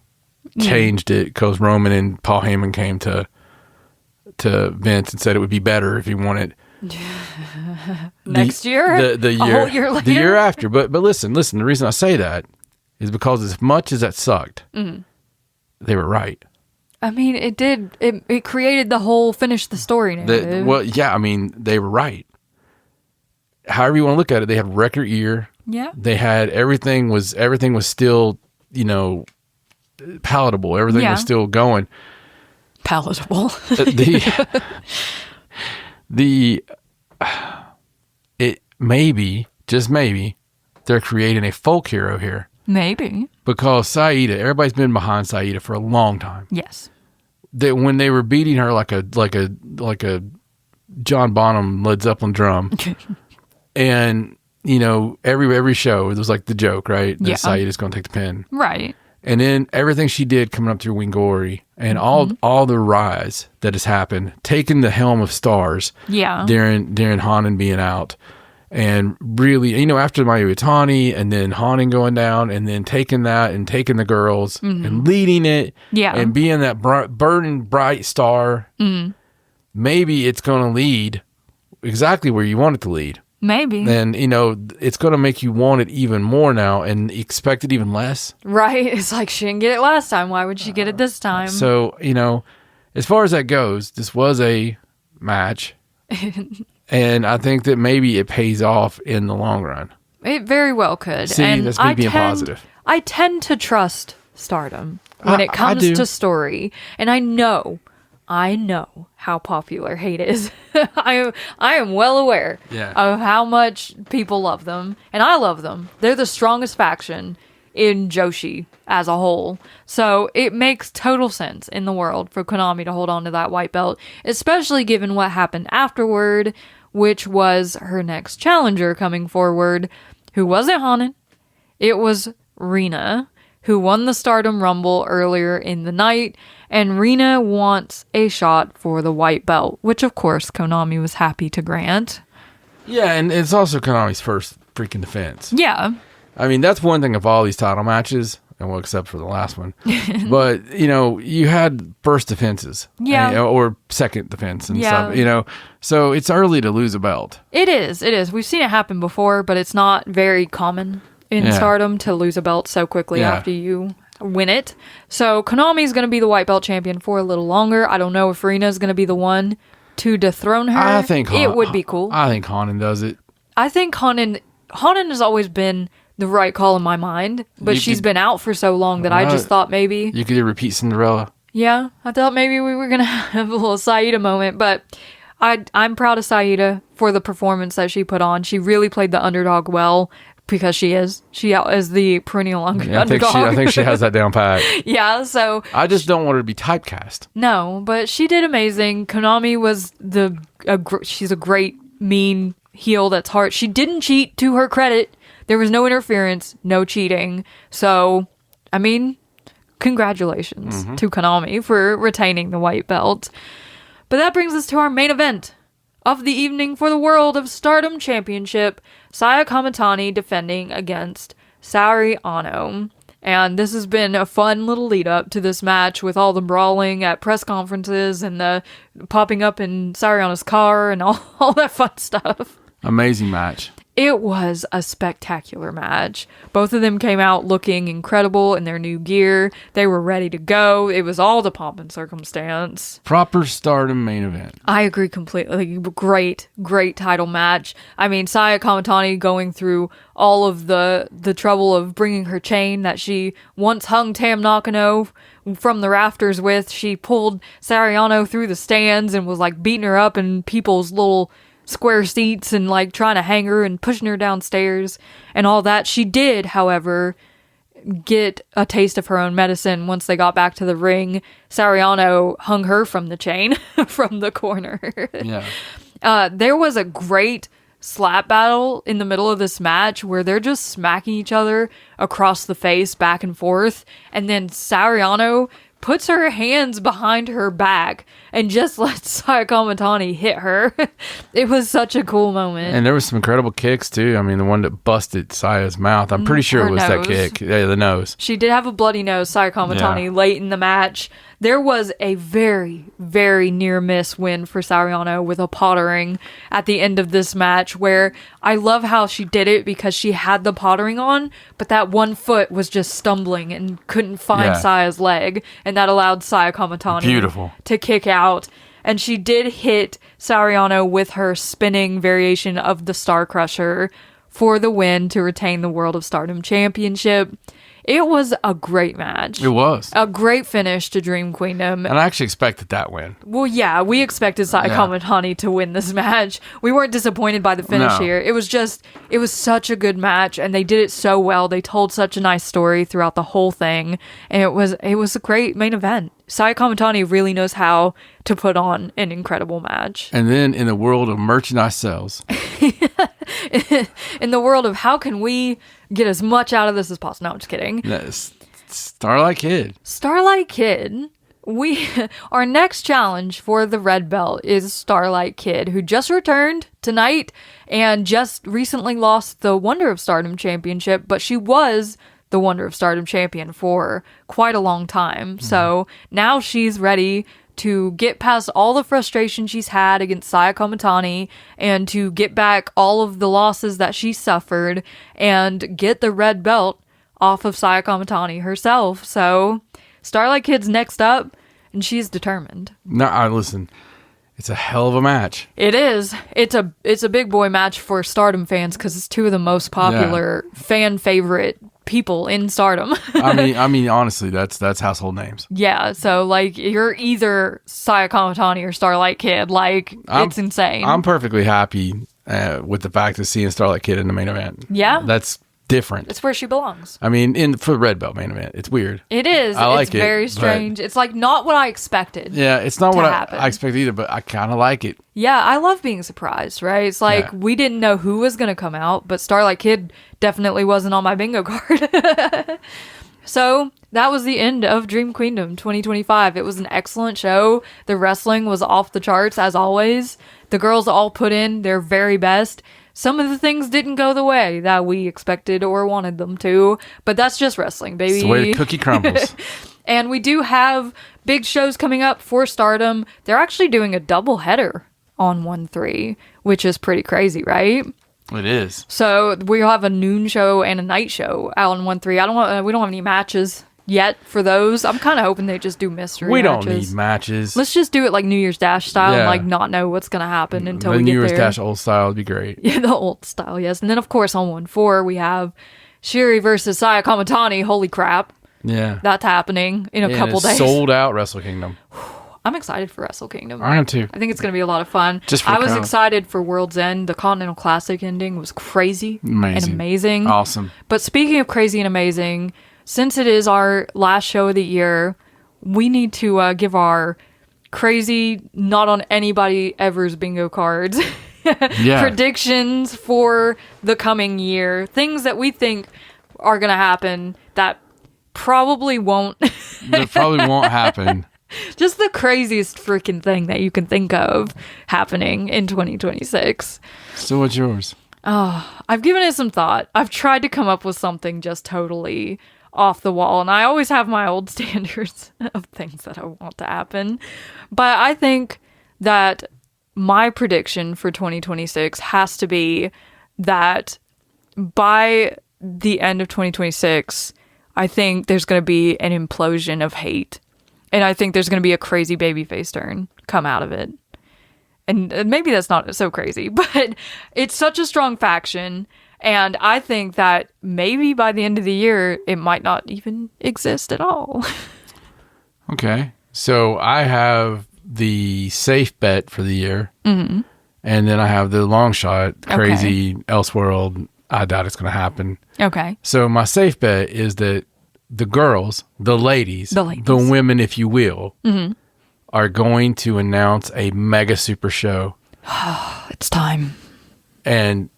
C: changed it because Roman and Paul Heyman came to Vince and said it would be better if he wanted
B: next year,
C: the year,
B: a whole year later,
C: the year after. But listen. The reason I say that is because as much as that sucked, they were right.
B: I mean, it did. It created the whole finish the story narrative.
C: I mean, they were right. However you want to look at it, they had record year.
B: Yeah.
C: They had everything was still, palatable. Everything was still going.
B: Palatable.
C: It maybe, just maybe, they're creating a folk hero here.
B: Maybe.
C: Because Saida, everybody's been behind Saida for a long time.
B: Yes.
C: That when they were beating her like a John Bonham Led Zeppelin drum, and every show it was like the joke, right? That Saida's going to take the pin,
B: right?
C: And then everything she did coming up through Wingori and all the rise that has happened, taking the helm of stars, during Hanan being out. And really, after Mayu Iwatani and then Hanan going down and then taking that and taking the girls and leading it and being that burning bright star, maybe it's going to lead exactly where you want it to lead.
B: Maybe.
C: And, it's going to make you want it even more now and expect it even less.
B: Right. It's like she didn't get it last time. Why would she get it this time?
C: So, as far as that goes, this was a match. And I think that maybe it pays off in the long run.
B: It very well could.
C: See,
B: and
C: that's me being positive.
B: I tend to trust Stardom when it comes to story. And I know how popular Hate is. I am well aware of how much people love them. And I love them. They're the strongest faction in Joshi as a whole. So it makes total sense in the world for Konami to hold on to that white belt, especially given what happened afterward which was her next challenger coming forward, who wasn't Hanan. It was Rina, who won the Stardom Rumble earlier in the night, and Rina wants a shot for the white belt, which of course Konami was happy to grant.
C: Yeah, and it's also Konami's first freaking defense.
B: Yeah.
C: I mean, that's one thing of all these title matches, and well, except for the last one. But, you had first defenses.
B: Yeah.
C: Or second defense and
B: Yeah.
C: stuff, So it's early to lose a belt.
B: It is. We've seen it happen before, but it's not very common in Stardom to lose a belt so quickly after you win it. So Konami's going to be the white belt champion for a little longer. I don't know if Rina's going to be the one to dethrone her.
C: I think
B: it would be cool.
C: I think Hanan does it.
B: I think Hanan has always been the right call in my mind, but she's been out for so long that I just thought maybe
C: you could do repeat Cinderella.
B: Yeah, I thought maybe we were gonna have a little Saida moment, but I'm proud of Saida for the performance that she put on. She really played the underdog well, because she is the perennial underdog.
C: I think she has that down pat.
B: Yeah, so
C: I just don't want her to be typecast.
B: No, but she did amazing. Konami was she's a great mean heel that's hard. She didn't cheat, to her credit. There was no interference, no cheating. So, I mean, congratulations to Konami for retaining the white belt. But that brings us to our main event of the evening for the World of Stardom Championship. Saya Kamatani defending against Saori Anou. And this has been a fun little lead up to this match, with all the brawling at press conferences and the popping up in Saori Anou's car and all that fun stuff.
C: Amazing match.
B: It was a spectacular match. Both of them came out looking incredible in their new gear. They were ready to go. It was all the pomp and circumstance.
C: Proper Stardom main event.
B: I agree completely. Great title match. I mean, Saya Kamatani going through all of the trouble of bringing her chain that she once hung Tam Nakano from the rafters with. She pulled Saori Anou through the stands and was like beating her up in people's little square seats and like trying to hang her and pushing her downstairs and all that. She did, however, get a taste of her own medicine once they got back to the ring. Saori Anou hung her from the chain from the corner.
C: Yeah.
B: There was a great slap battle in the middle of this match where they're just smacking each other across the face back and forth, and then Saori Anou puts her hands behind her back and just lets Saya Kamatani hit her. It was such a cool moment.
C: And there was some incredible kicks too. I mean, the one that busted Saya's mouth. I'm pretty sure it was that kick. Yeah, the nose.
B: She did have a bloody nose, Saya Kamatani, late in the match. There was a very, very near miss win for Saori Anou with a pottering at the end of this match, where I love how she did it because she had the pottering on, but that one foot was just stumbling and couldn't find Saya's leg, and that allowed Saya Kamatani to kick out. And she did hit Saori Anou with her spinning variation of the Star Crusher for the win to retain the World of Stardom Championship. It was a great match.
C: It was.
B: A great finish to Dream Queendom.
C: And I actually expected that win.
B: Well, yeah, we expected Saya Kamatani to win this match. We weren't disappointed by the finish here. It was such a good match, and they did it so well. They told such a nice story throughout the whole thing, and it was a great main event. Saya Kamatani really knows how to put on an incredible match.
C: And then in the world of merchandise sales.
B: In the world of how can we get as much out of this as possible. No, I'm just kidding.
C: Starlight Kid.
B: Starlight Kid. Our next challenge for the red belt is Starlight Kid, who just returned tonight and just recently lost the Wonder of Stardom Championship, but she was the Wonder of Stardom champion for quite a long time. So now she's ready to get past all the frustration she's had against Saya Kamatani and to get back all of the losses that she suffered and get the red belt off of Saya Kamatani herself. So Starlight Kid's next up, and she's determined.
C: No, listen. It's a hell of a match.
B: It is. It's a big boy match for Stardom fans because it's two of the most popular fan favorite people in Stardom.
C: I mean, honestly, that's household names.
B: Yeah, so like you're either Saya Kamatani or Starlight Kid. Like it's insane.
C: I'm perfectly happy with the fact of seeing Starlight Kid in the main event.
B: Yeah,
C: that's different.
B: It's where she belongs.
C: I mean, for the red belt main event, it's weird.
B: It is.
C: I like
B: it's very strange. It's like not what I expected.
C: Yeah, it's not what
B: happen.
C: I expected either, but I kind of like it.
B: Yeah, I love being surprised, right? It's like we didn't know who was going to come out, but Starlight Kid definitely wasn't on my bingo card. So that was the end of Dream Queendom 2025. It was an excellent show. The wrestling was off the charts as always. The girls all put in their very best. Some of the things didn't go the way that we expected or wanted them to, but that's just wrestling, baby.
C: It's the way the cookie crumbles.
B: And we do have big shows coming up for Stardom. They're actually doing a double header on 1-3, which is pretty crazy, right?
C: It is.
B: So we'll have a noon show and a night show out on 1-3. We don't have any matches yet for those. I'm kind of hoping they just do mystery
C: We
B: matches.
C: don't need matches.
B: Let's just do it like New Year's Dash style and like not know what's going to happen until we get there.
C: The New Year's Dash old style would be great.
B: Yeah, the old style, yes. And then, of course, on 1-4, we have Shiri versus Saya Kamatani. Holy crap.
C: Yeah.
B: That's happening in a couple days.
C: Sold out Wrestle Kingdom.
B: I'm excited for Wrestle Kingdom.
C: I am too.
B: I think it's going to be a lot of fun. I was excited for World's End. The Continental Classic ending was crazy and amazing.
C: Awesome.
B: But speaking of crazy and amazing, since it is our last show of the year, we need to give our crazy, not on anybody ever's bingo cards predictions for the coming year. Things that we think are going to happen that probably won't.
C: That probably won't happen.
B: Just the craziest freaking thing that you can think of happening in 2026.
C: So what's yours?
B: I've given it some thought. I've tried to come up with something just totally off the wall, and I always have my old standards of things that I want to happen. But I think that my prediction for 2026 has to be that by the end of 2026, I think there's going to be an implosion of hate. And I think there's going to be a crazy babyface turn come out of it. And maybe that's not so crazy, but it's such a strong faction. And I think that maybe by the end of the year, it might not even exist at all.
C: Okay. So I have the safe bet for the year. Mm-hmm. And then I have the long shot, crazy Elseworld. I doubt it's going to happen.
B: Okay.
C: So my safe bet is that the girls, the ladies, the women, if you will, are going to announce a mega super show.
B: It's time.
C: And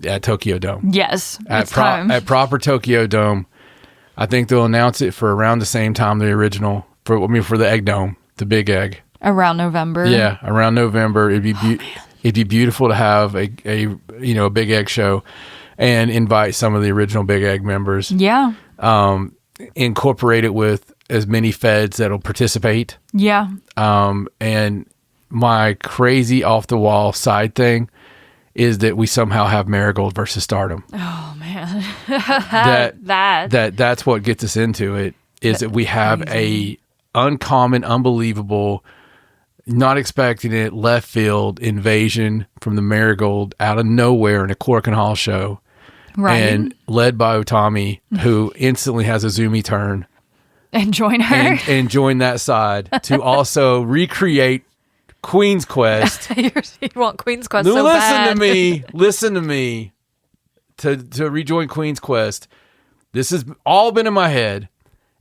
C: at Tokyo Dome.
B: Yes, it's time.
C: At proper Tokyo Dome. I think they'll announce it for around the same time the original, for the Egg Dome, the Big Egg.
B: Around November.
C: Yeah, around November. It'd be beautiful to have a Big Egg show and invite some of the original Big Egg members.
B: Yeah.
C: Incorporate it with as many feds that'll participate.
B: Yeah.
C: And my crazy off the wall side thing is that we somehow have Marigold versus Stardom.
B: Oh man.
C: That's what gets us into it, is that we have a uncommon, unbelievable, not expecting it, left field invasion from the Marigold out of nowhere in a Cork and Hall show. Right. And led by Utami, who instantly has a zoomy turn.
B: And join her.
C: And join that side to also recreate Queen's Quest.
B: You want Queen's Quest so bad.
C: Listen to me. To rejoin Queen's Quest. This has all been in my head.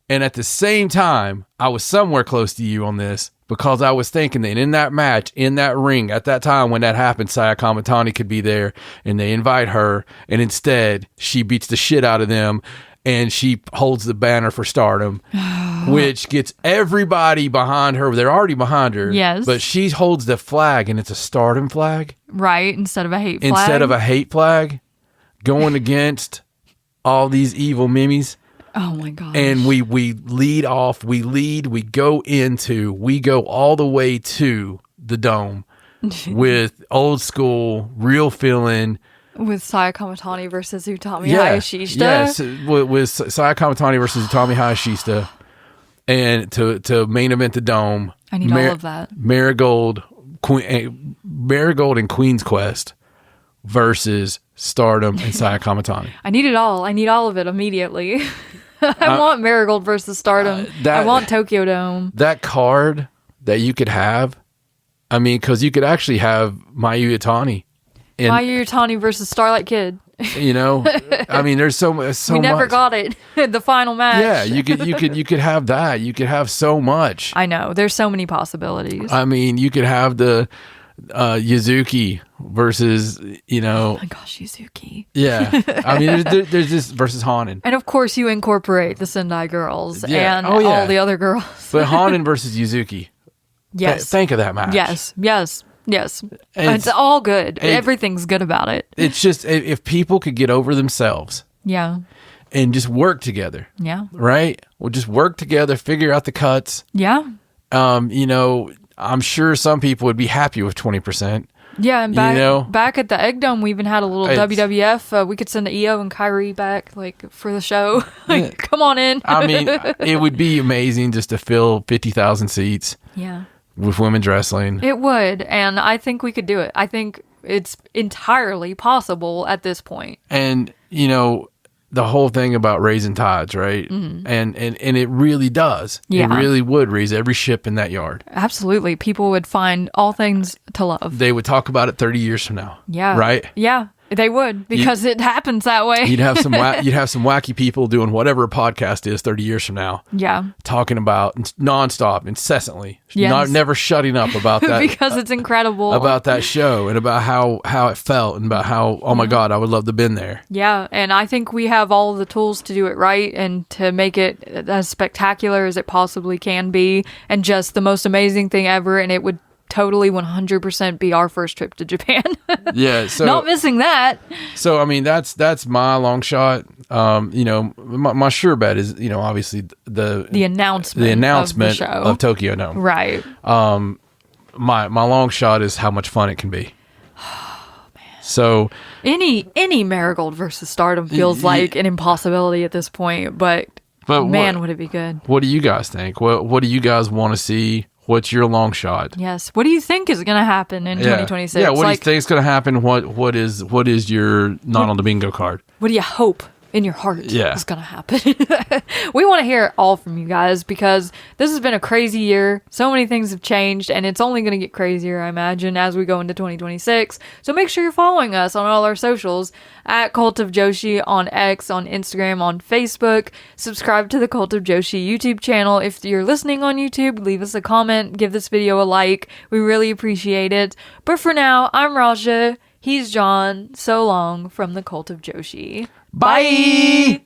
C: And at the same time, I was somewhere close to you on this, because I was thinking that in that match, in that ring, at that time when that happened, Saya Kamatani could be there, and they invite her, and instead she beats the shit out of them, and she holds the banner for Stardom, which gets everybody behind her. They're already behind her.
B: Yes.
C: But she holds the flag, and it's a Stardom flag.
B: Right, instead of a hate flag.
C: Instead of a hate flag, going against all these evil mimmies.
B: Oh my gosh.
C: And we lead off, we go all the way to the Dome with old school, real feeling.
B: With Saya Kamatani versus Utami Hayashishita.
C: Yes, with Saya Kamatani versus Utami Hayashishita. And to main event the Dome.
B: I need all of that.
C: Marigold and Queen's Quest versus Stardom and Saya Kamatani.
B: I need it all. I need all of it immediately. I want Marigold versus Stardom. I want Tokyo Dome.
C: That card that you could have, I mean, because you could actually have Mayu Iwatani.
B: Mayu Iwatani versus Starlight Kid.
C: You know, I mean, there's so much.
B: We never got it. The final match.
C: Yeah, you could have that. You could have so much.
B: I know. There's so many possibilities.
C: I mean, you could have the Yuzuki versus, you know.
B: Oh my gosh, Yuzuki.
C: Yeah. I mean, there's this versus Hanan.
B: And of course, you incorporate the Sendai girls and
C: Oh, yeah.
B: all the other girls.
C: But Hanan versus Yuzuki.
B: Yes.
C: Think of that match.
B: Yes. It's all good. Everything's good about it.
C: It's just, if people could get over themselves.
B: Yeah.
C: And just work together.
B: Yeah.
C: Right? We'll just work together, figure out the cuts.
B: Yeah.
C: You know, I'm sure some people would be happy with 20%.
B: Yeah, and back at the Egg Dome, we even had a little WWF. We could send Io and Kyrie back, like, for the show. Like, come on in.
C: I mean, it would be amazing just to fill 50,000 seats.
B: Yeah.
C: With women's wrestling.
B: It would, and I think we could do it. I think it's entirely possible at this point.
C: And, you know, the whole thing about raising tides, right? Mm-hmm. And it really does. Yeah. It really would raise every ship in that yard.
B: Absolutely. People would find all things to love.
C: They would talk about it 30 years from now. Yeah. Right?
B: Yeah. They would, because it happens that way.
C: You'd have some wacky people doing whatever a podcast is 30 years from now.
B: Yeah.
C: Talking about nonstop, incessantly.
B: Yes.
C: Never shutting up about that.
B: Because it's incredible.
C: About that show and about how it felt and about how, oh my God, I would love to have been there.
B: Yeah. And I think we have all of the tools to do it right and to make it as spectacular as it possibly can be. And just the most amazing thing ever. And it would totally 100% be our first trip to Japan.
C: Yeah, so
B: not missing that.
C: So I mean, that's my long shot. You know, my sure bet is, you know, obviously the announcement of Tokyo Dome.
B: Right.
C: My long shot is how much fun it can be.
B: Oh man.
C: So
B: any Marigold versus Stardom feels like an impossibility at this point, but man, would it be good.
C: What do you guys think? What do you guys want to see? What's your long shot?
B: Yes. What do you think is going to happen in 2026?
C: Yeah, what do you think is going to happen? What is your not on the bingo card?
B: What do you hope in your heart is going to happen? We want to hear it all from you guys, because this has been a crazy year. So many things have changed, and it's only going to get crazier, I imagine, as we go into 2026. So make sure you're following us on all our socials at Cult of Joshi on X, on Instagram, on Facebook. Subscribe to the Cult of Joshi YouTube channel. If you're listening on YouTube, leave us a comment, give this video a like. We really appreciate it. But for now, I'm Raja. He's John. So long from the Cult of Joshi.
C: Bye!